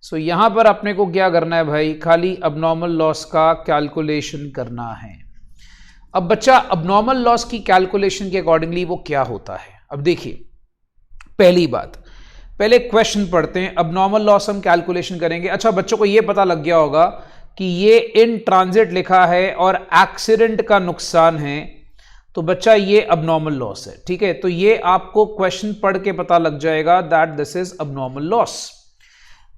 So यहां पर अपने को क्या करना है भाई, खाली अबनॉर्मल लॉस का कैलकुलेशन करना है. अब बच्चा अबनॉर्मल लॉस की कैलकुलेशन के अकॉर्डिंगली वो क्या होता है. अब देखिए, पहली बात, पहले क्वेश्चन पढ़ते हैं. अबनॉर्मल लॉस हम कैलकुलेशन करेंगे. अच्छा, बच्चों को ये पता लग गया होगा कि ये इन ट्रांजिट लिखा है और एक्सीडेंट का नुकसान है, तो बच्चा ये अबनॉर्मल लॉस है. ठीक है, तो ये आपको क्वेश्चन पढ़ के पता लग जाएगा that this is abnormal loss.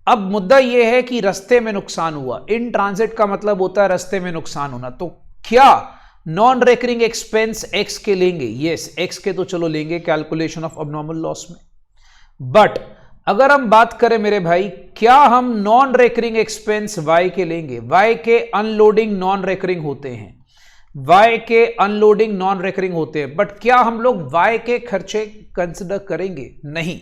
अब मुद्दा ये है कि रास्ते में नुकसान हुआ. इन ट्रांजिट का मतलब होता है रास्ते में नुकसान होना. तो क्या नॉन रेकरिंग एक्सपेंस एक्स के लेंगे? यस, एक्स के तो चलो लेंगे कैलकुलेशन ऑफ अबनॉर्मल लॉस में. बट अगर हम बात करें मेरे भाई, क्या हम नॉन रेकरिंग एक्सपेंस वाई के लेंगे? वाई के अनलोडिंग नॉन रेकरिंग होते हैं, वाई के अनलोडिंग नॉन रेकरिंग होते हैं. बट क्या हम लोग वाई के खर्चे कंसिडर करेंगे? नहीं.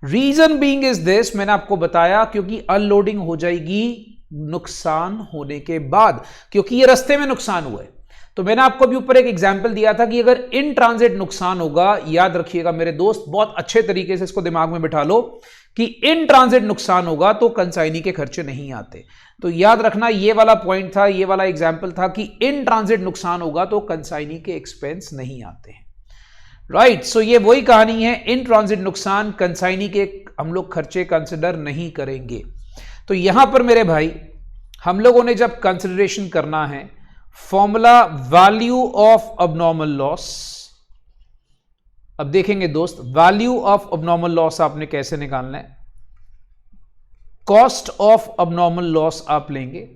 रीजन बीइंग इज दिस, मैंने आपको बताया क्योंकि अनलोडिंग हो जाएगी नुकसान होने के बाद, क्योंकि ये रास्ते में नुकसान हुआ है. तो मैंने आपको भी ऊपर एक एग्जांपल दिया था कि अगर इन ट्रांजिट नुकसान होगा, याद रखिएगा मेरे दोस्त, बहुत अच्छे तरीके से इसको दिमाग में बिठा लो कि इन ट्रांजिट नुकसान होगा तो कंसाइनी के खर्चे नहीं आते. तो याद रखना ये वाला पॉइंट था, ये वाला एग्जांपल था कि इन ट्रांजिट नुकसान होगा तो कंसाइनी के एक्सपेंस नहीं आते हैं. राइट, सो ये वही कहानी है, इन ट्रांजिट नुकसान कंसाइनी के हम लोग खर्चे कंसिडर नहीं करेंगे. तो यहां पर मेरे भाई हम लोगों ने जब कंसिडरेशन करना है, formula value of abnormal loss अब देखेंगे दोस्त, वैल्यू ऑफ अबनॉर्मल लॉस आपने कैसे निकालना है। कॉस्ट ऑफ अबनॉर्मल लॉस आप लेंगे,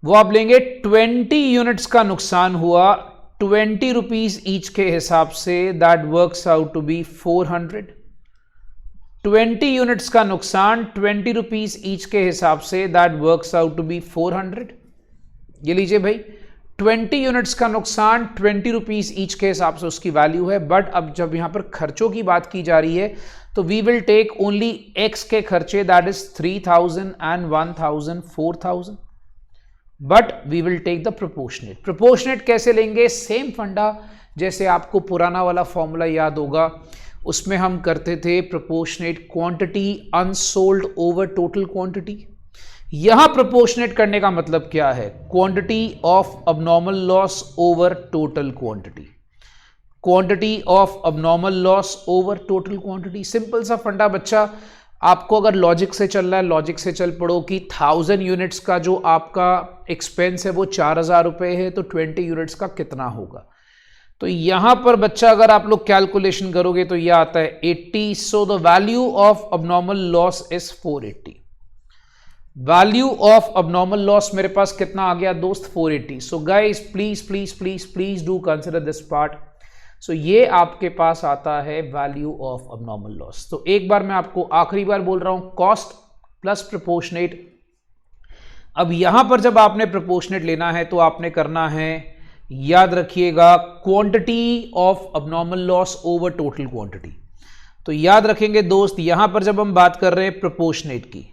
वो आप लेंगे 20 यूनिट्स का नुकसान हुआ 20 रुपीज ईच के हिसाब से, that works out to be 400। 20 units का नुकसान 20 रुपीज ईच के हिसाब से, that works out to be 400। ये लीजिए भाई, 20 यूनिट्स का नुकसान 20 रुपीज ईच के हिसाब से उसकी वैल्यू है। बट अब जब यहां पर खर्चों की बात की जा रही है तो we will take only X के खर्चे, that is 3000 and 1000, 4000। But we will take the proportionate. Proportionate कैसे लेंगे? सेम फंडा, जैसे आपको पुराना वाला फॉर्मूला याद होगा, उसमें हम करते थे proportionate quantity unsold over total quantity. यहां प्रोपोर्शनेट करने का मतलब क्या है? Quantity of abnormal loss over total quantity, quantity of abnormal loss over total quantity. Simple सा फंडा बच्चा, आपको अगर लॉजिक से चलना है लॉजिक से चल पड़ो कि 1000 यूनिट्स का जो आपका एक्सपेंस है वो 4000 रुपए है, तो 20 यूनिट्स का कितना होगा? तो यहां पर बच्चा अगर आप लोग कैलकुलेशन करोगे तो यह आता है 80। So the value of abnormal loss is 480। Value of abnormal loss मेरे पास कितना आ गया दोस्त? 480। So guys please please please please do consider this part. So ये आपके पास आता है वैल्यू ऑफ अबनॉर्मल लॉस। तो एक बार मैं आपको आखिरी बार बोल रहा हूं, कॉस्ट प्लस प्रोपोर्शनेट। अब यहां पर जब आपने प्रोपोर्शनेट लेना है तो आपने करना है, याद रखिएगा, quantity of abnormal loss over total quantity. तो याद रखेंगे दोस्त, यहां पर जब हम बात कर रहे हैं प्रोपोर्शनेट की,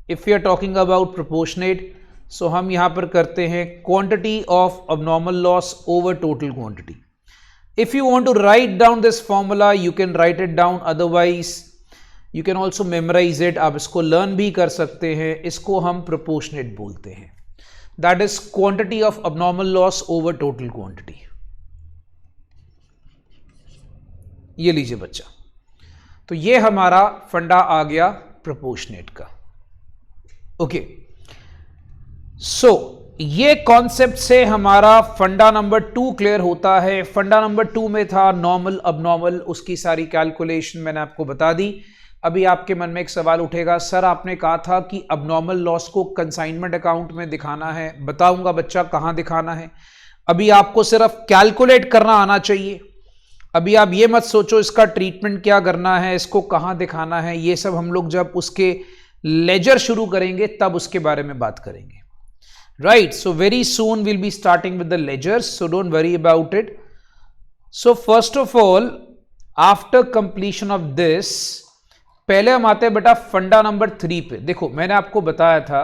if you are talking about proportionate, so हम यहां पर करते हैं quantity of abnormal loss over total quantity. If you want to write down this formula you can write it down, otherwise you can also memorise it. आप इसको learn भी कर सकते हैं। इसको हम प्रोपोर्शनेट बोलते हैं, that is quantity of abnormal loss over total quantity. ये लीजिए बच्चा, तो ये हमारा फंडा आ गया प्रोपोर्शनेट का। ओके, सो ये कॉन्सेप्ट से हमारा फंडा नंबर 2 क्लियर होता है। फंडा नंबर 2 में था नॉर्मल अबनॉर्मल, उसकी सारी कैलकुलेशन मैंने आपको बता दी। अभी आपके मन में एक सवाल उठेगा, सर आपने कहा था कि अबनॉर्मल लॉस को कंसाइनमेंट अकाउंट में दिखाना है। बताऊंगा बच्चा कहां दिखाना है। अभी आपको सिर्फ कैलकुलेट करना आना चाहिए। अभी आप ये मत सोचो इसका ट्रीटमेंट क्या करना है, इसको कहां दिखाना है। ये सब हम लोग जब उसके लेजर शुरू करेंगे तब उसके बारे में बात करेंगे, right. So very soon will be starting with the ledgers, so don't worry about it. So first of all after completion of this, पहले हम आते हैं बेटा फंडा नंबर 3 पे। देखो मैंने आपको बताया था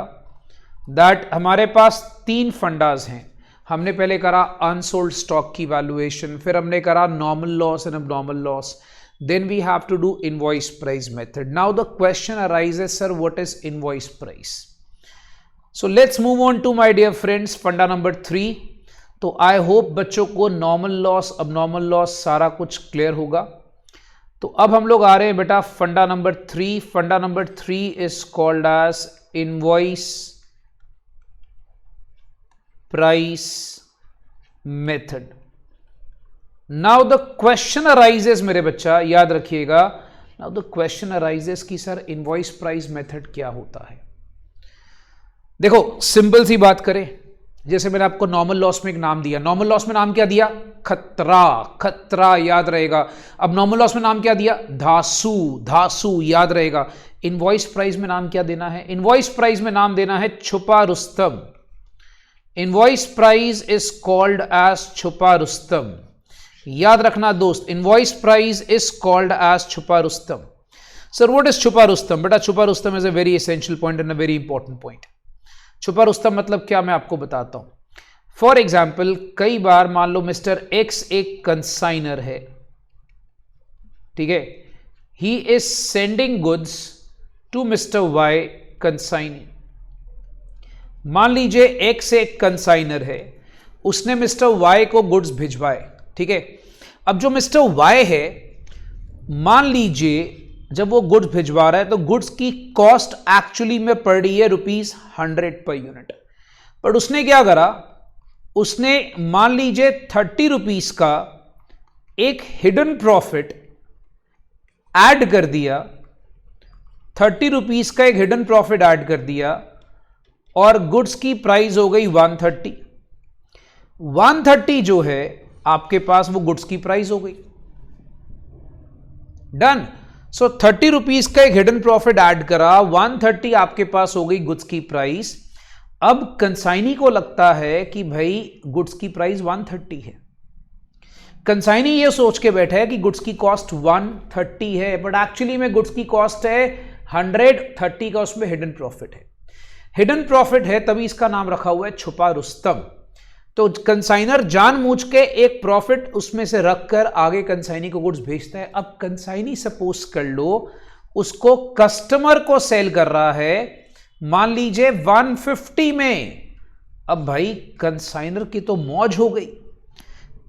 दैट हमारे पास 3 फंडाज हैं। हमने पहले करा अनसोल्ड स्टॉक की वैल्यूएशन, फिर हमने करा normal loss and abnormal loss, then we have to do invoice price method. Now the question arises, sir, what is invoice price? So let's move on to my dear friends funda number 3. तो I hope बच्चों को normal loss, abnormal loss सारा कुछ clear होगा। तो अब हम लोग आ रहे हैं बेटा फंडा नंबर 3। फंडा number 3 is called as invoice price method. Now the question arises, मेरे बच्चा याद रखिएगा, नाउ द क्वेश्चन अराइजेस कि सर इनवॉइस प्राइस मेथड क्या होता है। देखो सिंपल सी बात करें, जैसे मैंने आपको नॉर्मल लॉस में एक नाम दिया, नॉर्मल लॉस में नाम क्या दिया? खतरा, खतरा याद रहेगा। अब नॉर्मल लॉस में नाम क्या दिया? धासु, धासु याद रहेगा। इनवॉइस प्राइस में नाम क्या देना है? इनवॉइस प्राइस में नाम देना है छुपा रुस्तम। Invoice price is called as छुपा रुस्तम। याद रखना दोस्त, invoice price is called as छुपा रुस्तम। सर व्हाट इज छुपा रुस्तम? बेटा छुपा रुस्तम is a very essential point and a very important point. छुपा रुस्तम मतलब क्या, मैं आपको बताता हूं। फॉर एग्जाम्पल, कई बार मान लो मिस्टर एक्स एक कंसाइनर है, ठीक है, he is sending goods to mister Y consigning. मान लीजिए एक्स एक कंसाइनर है, उसने मिस्टर वाई को गुड्स भिजवाए, ठीक है। अब जो मिस्टर वाई है, मान लीजिए जब वो गुड्स भिजवा रहा है तो गुड्स की कॉस्ट एक्चुअली में पड़ रही है ₹100 पर यूनिट, पर उसने क्या करा, उसने मान लीजिए 30 रुपीज का एक हिडन प्रॉफिट ऐड कर दिया, 30 रुपीज का एक हिडन प्रॉफिट ऐड कर दिया और गुड्स की प्राइस हो गई 130। 130 जो है आपके पास वो गुड्स की प्राइस हो गई। डन। सो 30 रुपीज का एक हिडन प्रॉफिट ऐड करा, 130 आपके पास हो गई गुड्स की प्राइस। अब कंसाइनी को लगता है कि भाई गुड्स की प्राइस 130 है। कंसाइनी ये सोच के बैठा है कि गुड्स की कॉस्ट 130 है, बट एक्चुअली में गुड्स की कॉस्ट है 130 का, उसमें हिडन प्रॉफिट है। हिडन प्रॉफिट है तभी इसका नाम रखा हुआ है छुपा रुस्तम। तो कंसाइनर जानबूझ के एक प्रॉफिट उसमें से रखकर आगे कंसाइनी को गुड्स भेजता है। अब कंसाइनी सपोज कर लो उसको कस्टमर को सेल कर रहा है, मान लीजिए 150 में। अब भाई कंसाइनर की तो मौज हो गई।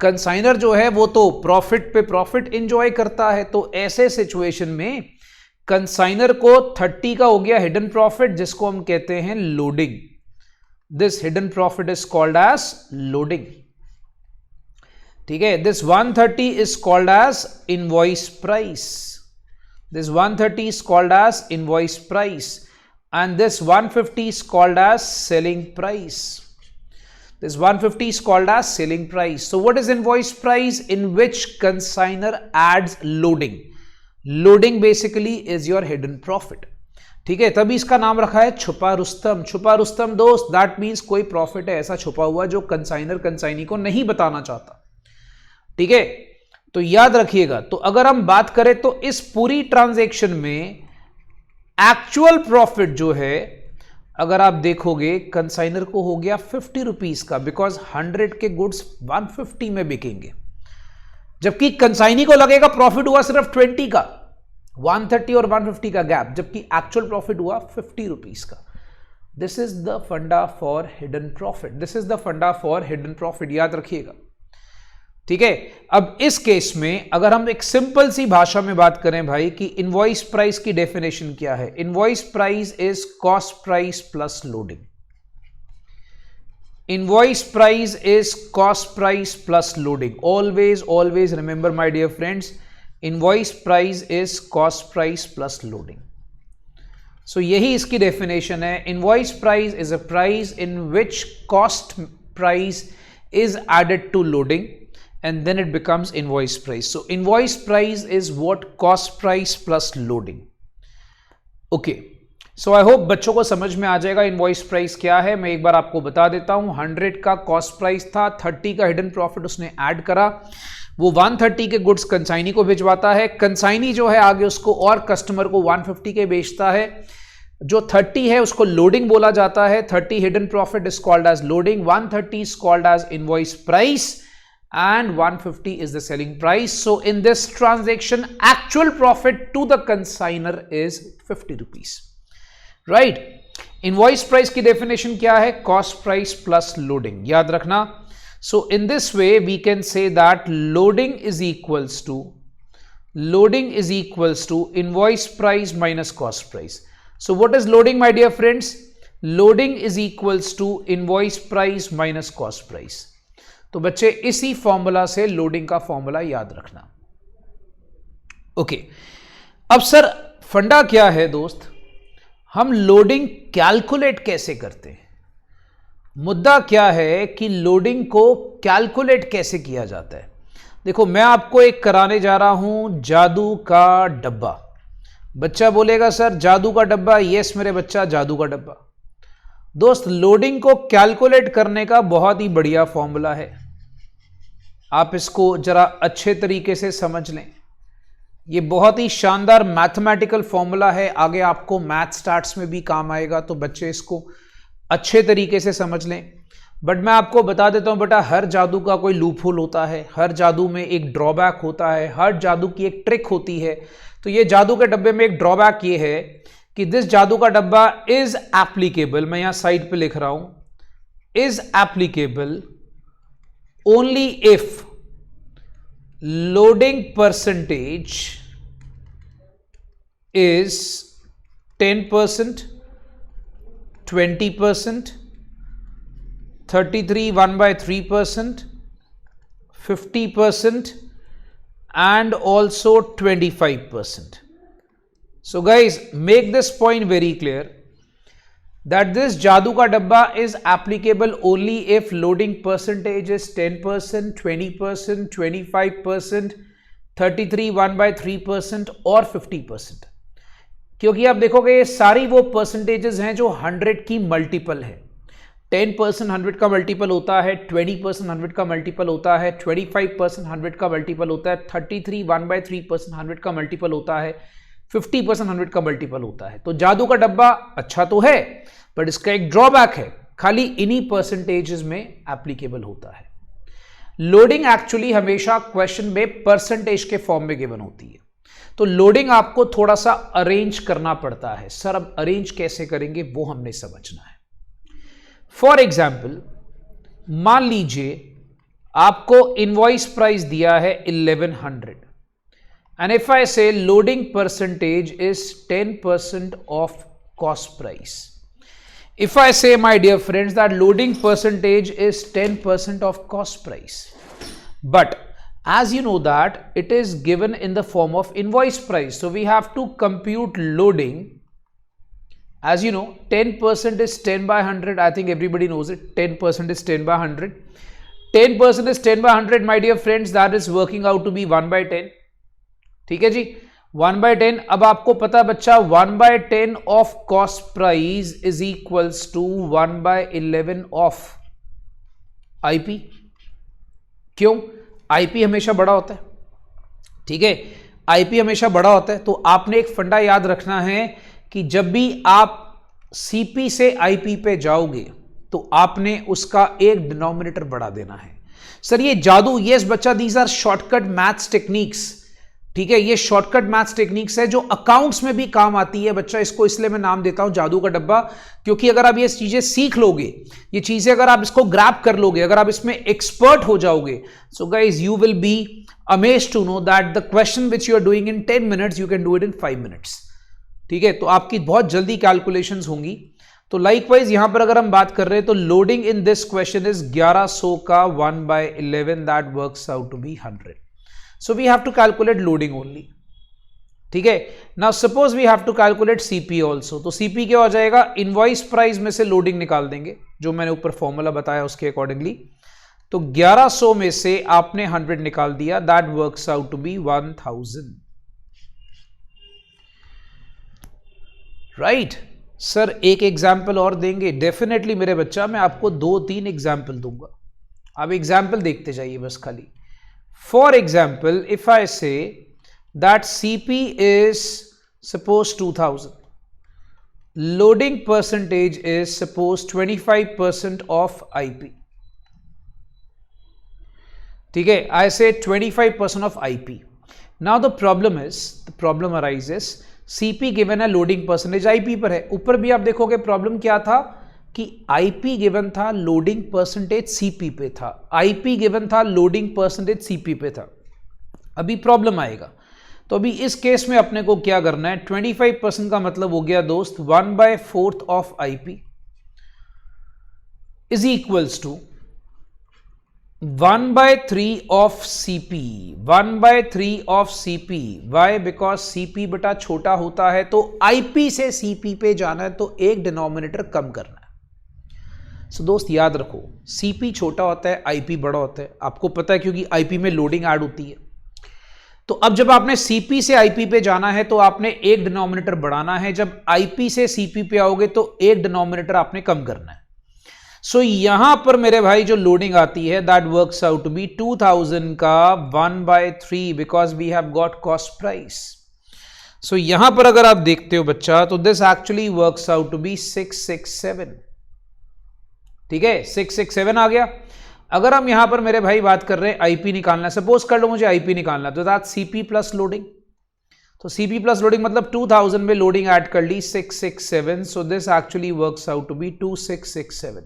कंसाइनर जो है वो तो प्रॉफिट पे प्रॉफिट एंजॉय करता है। तो ऐसे सिचुएशन में कंसाइनर को 30 का हो गया हिडन प्रॉफिट, जिसको हम कहते हैं loading. This hidden profit is called as loading. ठीक है, this 130 is called as invoice price. This 130 is called as invoice price, and this 150 is called as selling price. This 150 is called as selling price. So what is invoice price? In which consignor adds loading. Loading basically is your hidden profit. ठीक है, तभी इसका नाम रखा है छुपा रुस्तम। छुपा रुस्तम दोस्त, दैट मीन्स कोई प्रॉफिट है ऐसा छुपा हुआ जो कंसाइनर कंसाइनी को नहीं बताना चाहता। ठीक है, तो याद रखिएगा। तो अगर हम बात करें तो इस पूरी ट्रांजैक्शन में एक्चुअल प्रॉफिट जो है, अगर आप देखोगे कंसाइनर को हो गया 50 रुपीज का, बिकॉज 100 के गुड्स 150 में बिकेंगे, जबकि कंसाइनी को लगेगा प्रॉफिट हुआ सिर्फ 20 का, 130 और 150 का गैप, जबकि एक्चुअल प्रॉफिट हुआ 50 रुपीज का। दिस इज द फंडा for hidden profit. This is the फंडा फॉर हिडन प्रॉफिट, याद रखिएगा। ठीक है, अब इस केस में अगर हम एक सिंपल सी भाषा में बात करें भाई कि इनवॉइस प्राइस की डेफिनेशन क्या है। Invoice price is cost price plus loading. Invoice price is cost price plus loading. Always remember my dear friends, invoice price is cost price plus loading. So यही इसकी डेफिनेशन है। Invoice price is a price in which cost price is added to loading and then it becomes invoice price. So invoice price is what cost price plus loading. Okay, so I hope बच्चों को समझ में आ जाएगा invoice price क्या है। मैं एक बार आपको बता देता हूं। 100 का cost price था, 30 का hidden profit उसने ऐड करा, वो 130 के गुड्स कंसाइनी को भिजवाता है। कंसाइनी जो है आगे उसको और कस्टमर को 150 के बेचता है। जो 30 है उसको लोडिंग बोला जाता है। 30 hidden profit is called as loading, 130 is called as invoice price and 150 is the selling price. So in this transaction actual profit to the consignor is 50 rupees, right. Invoice price की definition क्या है? Cost price plus loading, याद रखना। So in this way we can say that loading is equals to invoice price minus cost price. So what is loading, my dear friends? Loading is equals to invoice price minus cost price. तो बच्चे इसी formula से loading का formula याद रखना। Okay, अब sir फंडा क्या है दोस्त? हम लोडिंग कैलकुलेट कैसे करते हैं? मुद्दा क्या है कि लोडिंग को कैलकुलेट कैसे किया जाता है। देखो, मैं आपको एक कराने जा रहा हूं जादू का डब्बा। बच्चा बोलेगा सर जादू का डब्बा? यस मेरे बच्चा, जादू का डब्बा। दोस्त, लोडिंग को कैलकुलेट करने का बहुत ही बढ़िया फॉर्मूला है। आप इसको जरा अच्छे तरीके से समझ लें। ये बहुत ही शानदार मैथमेटिकल फॉर्मूला है, आगे आपको मैथ स्टार्ट्स में भी काम आएगा, तो बच्चे इसको अच्छे तरीके से समझ लें। बट मैं आपको बता देता हूं बेटा, हर जादू का कोई लूपहोल होता है, हर जादू में एक ड्रॉबैक होता है, हर जादू की एक ट्रिक होती है। तो ये जादू के डब्बे में एक ड्रॉबैक ये है कि दिस जादू का डब्बा इज एप्लीकेबल, मैं यहां साइड पे लिख रहा हूं, is applicable only if loading percentage is 10%, 20%, 33 1/3%, 50%, and also 25%. So guys, make this point very clear that this Jadoo ka dabba is applicable only if loading percentage is 10%, 20%, 25%, 33, 1/3% और 50%. क्योंकि आप देखोगे ये सारी वो परसेंटेजेस हैं जो 100 की मल्टीपल है. 10% 100 का मल्टीपल होता है, 20% 100 का मल्टीपल होता है, 25% 100 का मल्टीपल होता है, 33 1/3% 100 का मल्टीपल होता है, 50% 100 का मल्टीपल होता है. तो जादू का डब्बा अच्छा तो है, बट इसका एक ड्रॉबैक है, खाली इन्हीं परसेंटेजेस में एप्लीकेबल होता है. लोडिंग एक्चुअली हमेशा क्वेश्चन में परसेंटेज के फॉर्म में गिवन होती है. तो लोडिंग आपको थोड़ा सा अरेंज करना पड़ता है. सर अब अरेंज कैसे करेंगे वो हमने समझना है. फॉर एग्जाम्पल, मान लीजिए आपको इनवॉइस प्राइस दिया है 1100 एंड इफ आई से loading percentage is 10% of cost price. If I say, my dear friends, that loading percentage is 10% of cost price, but as you know that it is given in the form of invoice price, so we have to compute loading. As you know, 10% is 10 by 100. I think everybody knows it. 10% is 10 by 100. 10% is 10 by 100, my dear friends. That is working out to be 1/10. ठीक है जी, 1/10. अब आपको पता है बच्चा 1/10 of cost price is equals to 1/11 of IP. क्यों? IP हमेशा बड़ा होता है. ठीक है, आईपी हमेशा बड़ा होता है. तो आपने एक फंडा याद रखना है कि जब भी आप सीपी से आईपी पे जाओगे तो आपने उसका एक डिनोमिनेटर बढ़ा देना है. सर ये जादू, यस बच्चा, these are shortcut maths techniques. ठीक है, ये शॉर्टकट मैथ्स टेक्निक्स है जो अकाउंट्स में भी काम आती है बच्चा. इसको इसलिए मैं नाम देता हूं जादू का डब्बा, क्योंकि अगर आप ये चीजें सीख लोगे, ये चीजें अगर आप इसको ग्रैब कर लोगे, अगर आप इसमें एक्सपर्ट हो जाओगे, so guys you will be amazed to know that the question which you are doing in 10 minutes you can do it in 5 minutes. ठीक है, तो आपकी बहुत जल्दी कैलकुलेशंस होंगी. तो लाइकवाइज यहां पर अगर हम बात कर रहे हैं तो loading in this question is 1100 का 1/11, that works out to be 100. So we have to calculate loading only. ठीक है, now suppose we have to calculate CP also. तो CP क्या हो जाएगा? इनवॉइस प्राइस में से लोडिंग निकाल देंगे, जो मैंने ऊपर फॉर्मूला बताया उसके अकॉर्डिंगली. तो 1100 में से आपने 100 निकाल दिया, that works out to be 1000. Right sir, एक एग्जाम्पल और देंगे? डेफिनेटली मेरे बच्चा, मैं आपको 2-3 एग्जाम्पल दूंगा. आप एग्जाम्पल देखते जाइए बस खाली. For example, if I say that CP is suppose 2000, loading percentage is suppose 25% of IP. ठीक है, I say 25% of IP. Now the problem arises, CP given है, loading percentage IP पर है. ऊपर भी आप देखोगे प्रॉब्लम क्या था कि आईपी गिवन था, लोडिंग परसेंटेज सीपी पे था. आईपी गिवन था, लोडिंग परसेंटेज सीपी पे था. अभी प्रॉब्लम आएगा. तो अभी इस केस में अपने को क्या करना है? 25% का मतलब हो गया दोस्त 1/4 of IP is equals to 1/3 of CP. 1/3 of CP. Why? Because CP बटा छोटा होता है, तो आईपी से सीपी पे जाना है तो एक डिनोमिनेटर कम करना है. सो दोस्त याद रखो, सीपी छोटा होता है, आईपी बड़ा होता है. आपको पता है क्योंकि आईपी में लोडिंग ऐड होती है. तो अब जब आपने सीपी से आईपी पे जाना है तो आपने एक डिनोमिनेटर बढ़ाना है. जब आईपी से सीपी पे आओगे तो एक डिनोमिनेटर आपने कम करना है. सो यहां पर मेरे भाई जो लोडिंग आती है, that works out to be 2000 का 1/3 because we have got cost price. So यहां पर अगर आप देखते हो बच्चा, तो this actually works out to be 667. ठीक है, 667 आ गया. अगर हम यहां पर मेरे भाई बात कर रहे हैं आईपी निकालना, सपोज कर लो मुझे आईपी निकालना, तो दैट सीपी प्लस लोडिंग. तो सीपी प्लस लोडिंग मतलब 2000 में लोडिंग ऐड कर ली 667. So this actually works out to be 2667.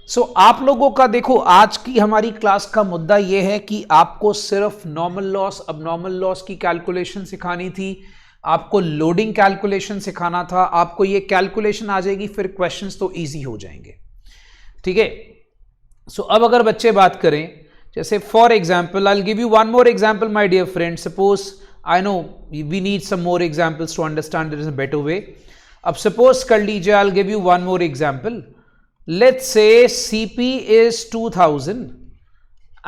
सो आप लोगों का देखो, आज की हमारी क्लास का मुद्दा यह है कि आपको सिर्फ नॉर्मल लॉस, अब नॉर्मल लॉस की कैलकुलेशन सिखानी थी, आपको लोडिंग कैलकुलेशन सिखाना था. आपको ये कैलकुलेशन आ जाएगी, फिर क्वेश्चंस तो इजी हो जाएंगे. ठीक है, सो अब अगर बच्चे बात करें, जैसे for example I will give you one more example my dear friend. Suppose I know we need some more examples to understand this in a better way. अब सपोज कर लीजिए, I will give you one more example. Let's say CP is 2000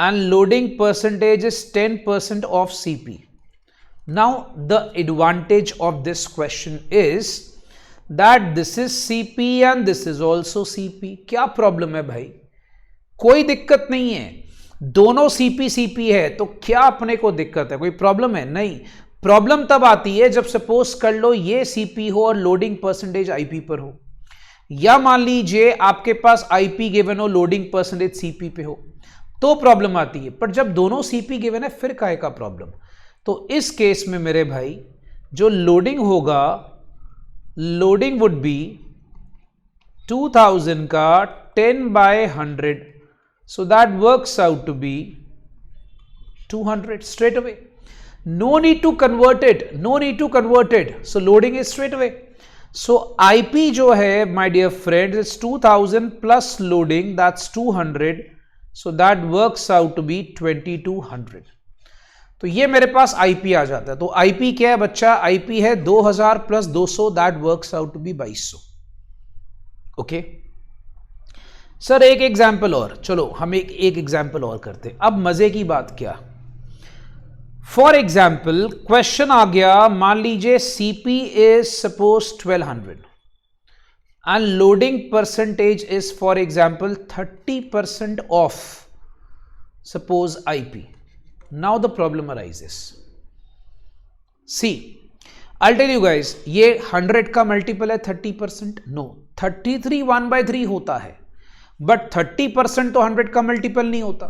and loading percentage is 10% of CP. Now the advantage of this question is that this is CP and this is also CP. क्या problem है भाई? कोई दिक्कत नहीं है, दोनों CP है, तो क्या अपने को दिक्कत है? कोई प्रॉब्लम है? नहीं. प्रॉब्लम तब आती है जब सपोज कर लो ये CP हो और लोडिंग परसेंटेज IP पर हो, या मान लीजिए आपके पास IP गिवन हो, लोडिंग परसेंटेज CP पे हो, तो प्रॉब्लम आती है. पर जब दोनों CP गिवन है फिर काहे का प्रॉब्लम? तो इस केस में मेरे भाई जो लोडिंग होगा, लोडिंग वुड बी 2000 का 10/100, so that works out to be 200 straight away. No need to convert it, no need to convert it. So loading is straight away. So IP जो है my dear friends is 2000 plus loading, that's 200. So that works out to be 2200. तो ये मेरे पास IP आ जाता है. तो IP क्या है बच्चा? IP है 2000 plus 200, that works out to be 2200. Okay sir, एक एग्जाम्पल और, चलो हम एक एग्जाम्पल और करते हैं. अब मजे की बात क्या, फॉर एग्जाम्पल क्वेश्चन आ गया, मान लीजिए CP is suppose 1200 and loading percentage is for example 30% of suppose IP. Now the problem arises. See I tell you guys, ये 100 का मल्टीपल है 30%? नो, 33 1/3 होता है, बट 30% तो 100 का मल्टीपल नहीं होता.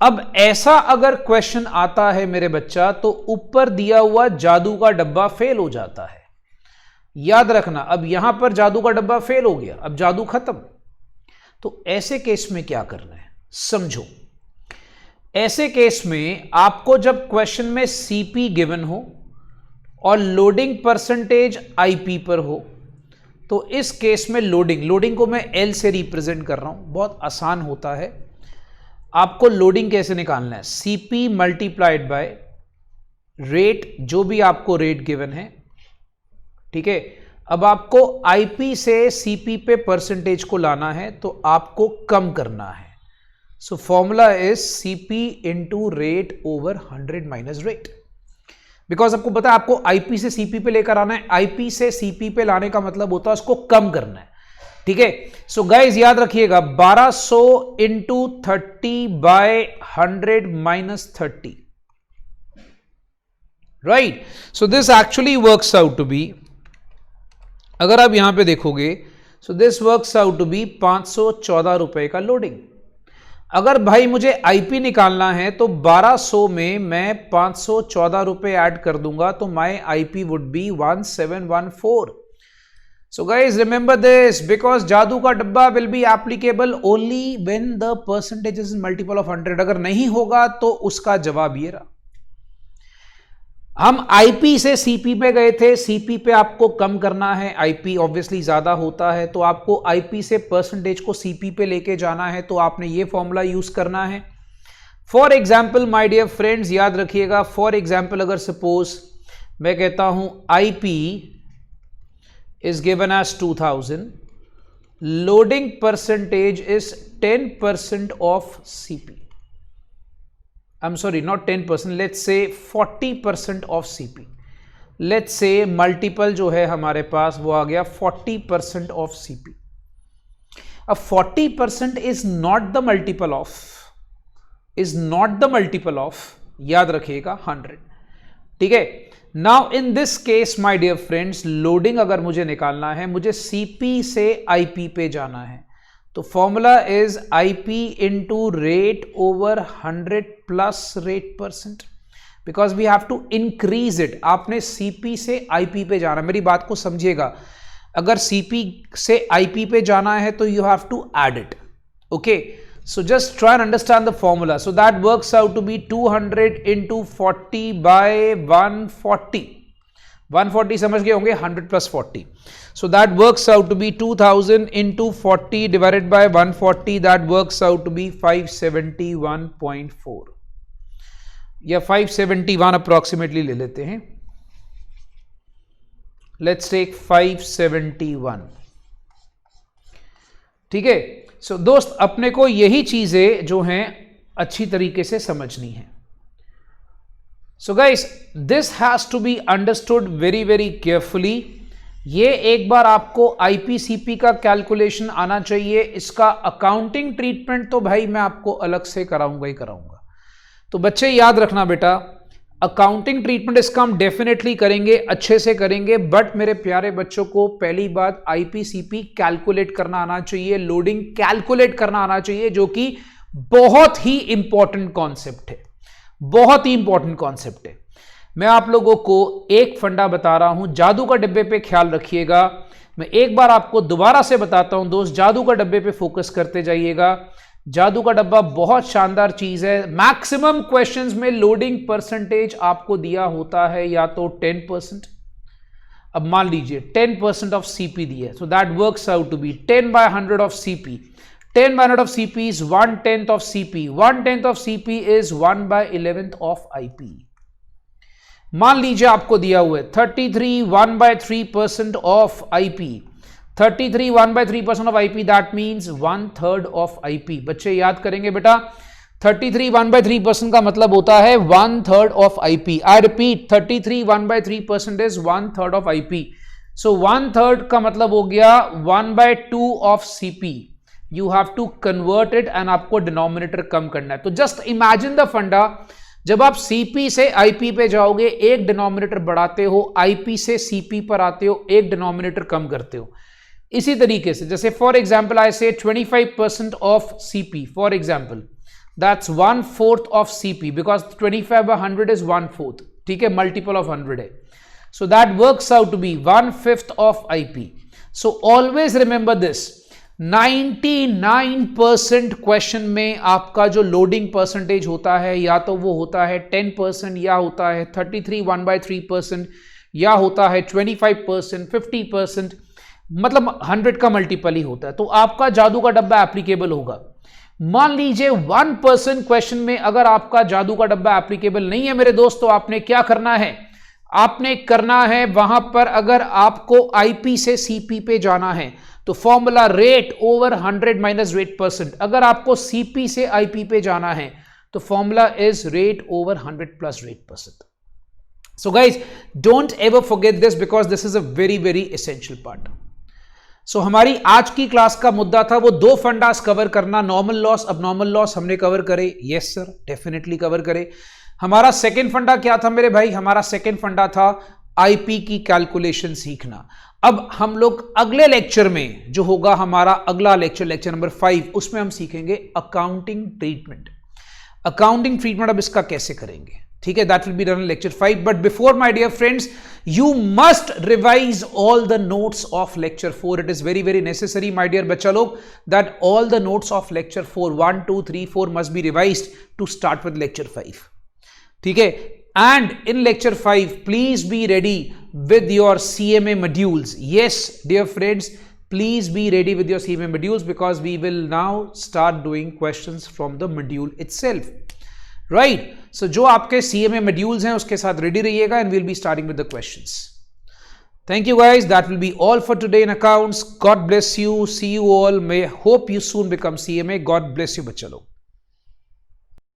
अब ऐसा अगर क्वेश्चन आता है मेरे बच्चा, तो ऊपर दिया हुआ जादू का डब्बा फेल हो जाता है. याद रखना, अब यहां पर जादू का डब्बा फेल हो गया, अब जादू खत्म. तो ऐसे केस में क्या करना है समझो. ऐसे केस में आपको जब क्वेश्चन में CP गिवन हो और लोडिंग परसेंटेज IP पर हो, तो इस केस में लोडिंग को मैं L से रिप्रेजेंट कर रहा हूं, बहुत आसान होता है. आपको लोडिंग कैसे निकालना है? CP मल्टीप्लाइड बाय रेट, जो भी आपको रेट गिवन है, ठीक है. अब आपको IP से CP पे परसेंटेज को लाना है, तो आपको कम करना है. So formula is CP into rate over 100 minus rate. Because आपको पता है आपको IP से CP पे लेकर आना है, IP से CP पे लाने का मतलब होता है उसको कम करना है. ठीक है. सो गाइज याद रखिएगा, 1200 into 30/100 minus 30. Right. So this actually works out to be, अगर आप यहां पे देखोगे, so this works out to be 514 रुपए का लोडिंग. अगर भाई मुझे IP निकालना है तो 1200 में मैं 514 रुपए ऐड कर दूंगा, तो माई IP would be 1714. So guys remember this, because जादू का डब्बा will be applicable only when the percentage is multiple of 100. अगर नहीं होगा तो उसका जवाब ये रहा. हम IP से CP पे गए थे, CP पे आपको कम करना है, IP ऑब्वियसली ज्यादा होता है, तो आपको IP से परसेंटेज को CP पे लेके जाना है, तो आपने ये फॉर्मूला यूज करना है. For example my dear friends याद रखिएगा, फॉर एग्जाम्पल अगर सपोज मैं कहता हूं IP is given as 2000, loading percentage is 10% of CP. I'm sorry, not 10%, let's say 40% of CP. Let's say multiple जो है हमारे पास वो आ गया 40% of CP. अब 40% is not the multiple of, याद रखिएगा 100. ठीक है. Now in this case my dear friends, loading अगर मुझे निकालना है, मुझे CP से IP पे जाना है, तो formula is IP into rate over 100 plus rate percent, because we have to increase it. आपने CP से IP पे जाना, मेरी बात को समझिएगा, अगर CP से IP पे जाना है तो you have to add it. Okay, so just try and understand the formula. So that works out to be 200 into 40 by 140. 140 समझ गए होंगे, 100 plus 40, so that works out to be 2000 into 40 divided by 140, that works out to be 571.4 या 571 approximately ले लेते हैं, let's take 571, ठीक है। सो दोस्त अपने को यही चीजें जो हैं अच्छी तरीके से समझनी है। So guys this has to be understood very very carefully. ये एक बार आपको आईपीसीपी का कैलकुलेशन आना चाहिए। इसका अकाउंटिंग ट्रीटमेंट तो भाई मैं आपको अलग से कराऊंगा ही कराऊंगा। तो बच्चे याद रखना बेटा, अकाउंटिंग ट्रीटमेंट इसका हम डेफिनेटली करेंगे, अच्छे से करेंगे, बट मेरे प्यारे बच्चों को पहली बात आईपीसीपी कैलकुलेट करना आना चाहिए, लोडिंग कैलकुलेट करना आना चाहिए, जो कि बहुत ही इंपॉर्टेंट कॉन्सेप्ट है, बहुत ही इंपॉर्टेंट कॉन्सेप्ट है। मैं आप लोगों को एक फंडा बता रहा हूं, जादू का डब्बे पे ख्याल रखिएगा। मैं एक बार आपको दोबारा से बताता हूं दोस्त, जादू का डब्बे पे फोकस करते जाइएगा। जादू का डब्बा बहुत शानदार चीज है। मैक्सिमम क्वेश्चंस में लोडिंग परसेंटेज आपको दिया होता है या तो 10%, अब मान लीजिए 10% ऑफ सीपी दिया है, so that works out to be 10/100 of CP. 10/100 of CP is 1/10 of CP. 1/10 of CP is 1/11 of IP. मान लीजिए आपको दिया हुआ है 33 1/3% of IP. 33 1/3% of IP, that means 1/3 of IP. बच्चे याद करेंगे बेटा, 33 1/3% का मतलब होता है 1/3 of IP. I repeat, 33 1/3% is 1/3 of IP. So 1/3 का मतलब हो गया 1/2 of CP. You have to convert it and आपको डिनोमिनेटर कम करना है। तो जस्ट इमेजिन द फंडा, जब आप सीपी से आईपी पे जाओगे एक डिनोमिनेटर बढ़ाते हो, आईपी से सीपी पर आते हो एक डिनोमिनेटर कम करते हो। इसी तरीके से जैसे for example I say 25% of CP, for example that's 1/4 of CP, because 25/100 is 1/4, ठीक है, मल्टीपल ऑफ 100 है। So that works out to be 1/5 of IP. So always remember this, 99% question में आपका जो लोडिंग परसेंटेज होता है या तो वो होता है 10% या होता है 33 1/3% या होता है 25% 50%, मतलब 100 का मल्टीपल ही होता है। तो आपका जादू का डब्बा एप्लीकेबल होगा। मान लीजिए 1% क्वेश्चन में अगर आपका जादू का डब्बा एप्लीकेबल नहीं है मेरे दोस्त, तो आपने क्या करना है, आपने करना है वहां पर अगर आपको आईपी से सीपी पे जाना है तो formula rate over 100 minus rate percent. अगर आपको सीपी से आईपी पे जाना है तो formula is rate over 100 plus rate percent. So guys don't ever forget this because this is a very very essential part. So हमारी आज की क्लास का मुद्दा था वो 2 फंडास कवर करना, नॉर्मल लॉस, अबनॉर्मल लॉस हमने कवर करे, यस सर डेफिनेटली कवर करे। हमारा सेकेंड फंडा क्या था मेरे भाई, हमारा सेकेंड फंडा था आईपी की कैलकुलेशन सीखना। अब हम लोग अगले लेक्चर में जो होगा हमारा अगला लेक्चर, लेक्चर नंबर 5, उसमें हम सीखेंगे अकाउंटिंग ट्रीटमेंट। अकाउंटिंग ट्रीटमेंट अब इसका कैसे करेंगे, ठीक है, that will be done in lecture 5। But before my dear friends, you must revise all the notes of lecture 4। It is very very necessary my dear बच्चा लोग that all the notes of lecture 4 1 2 3 4 must be revised to start with lecture 5, ठीक है। And in lecture 5, please be ready with your CMA modules. Yes, dear friends, please be ready with your CMA modules because we will now start doing questions from the module itself. Right? So, जो आपके CMA modules हैं उसके साथ ready रहिएगा and we'll be starting with the questions. Thank you guys. That will be all for today in accounts. God bless you. See you all. May hope you soon become CMA. God bless you, बच्चा लोग.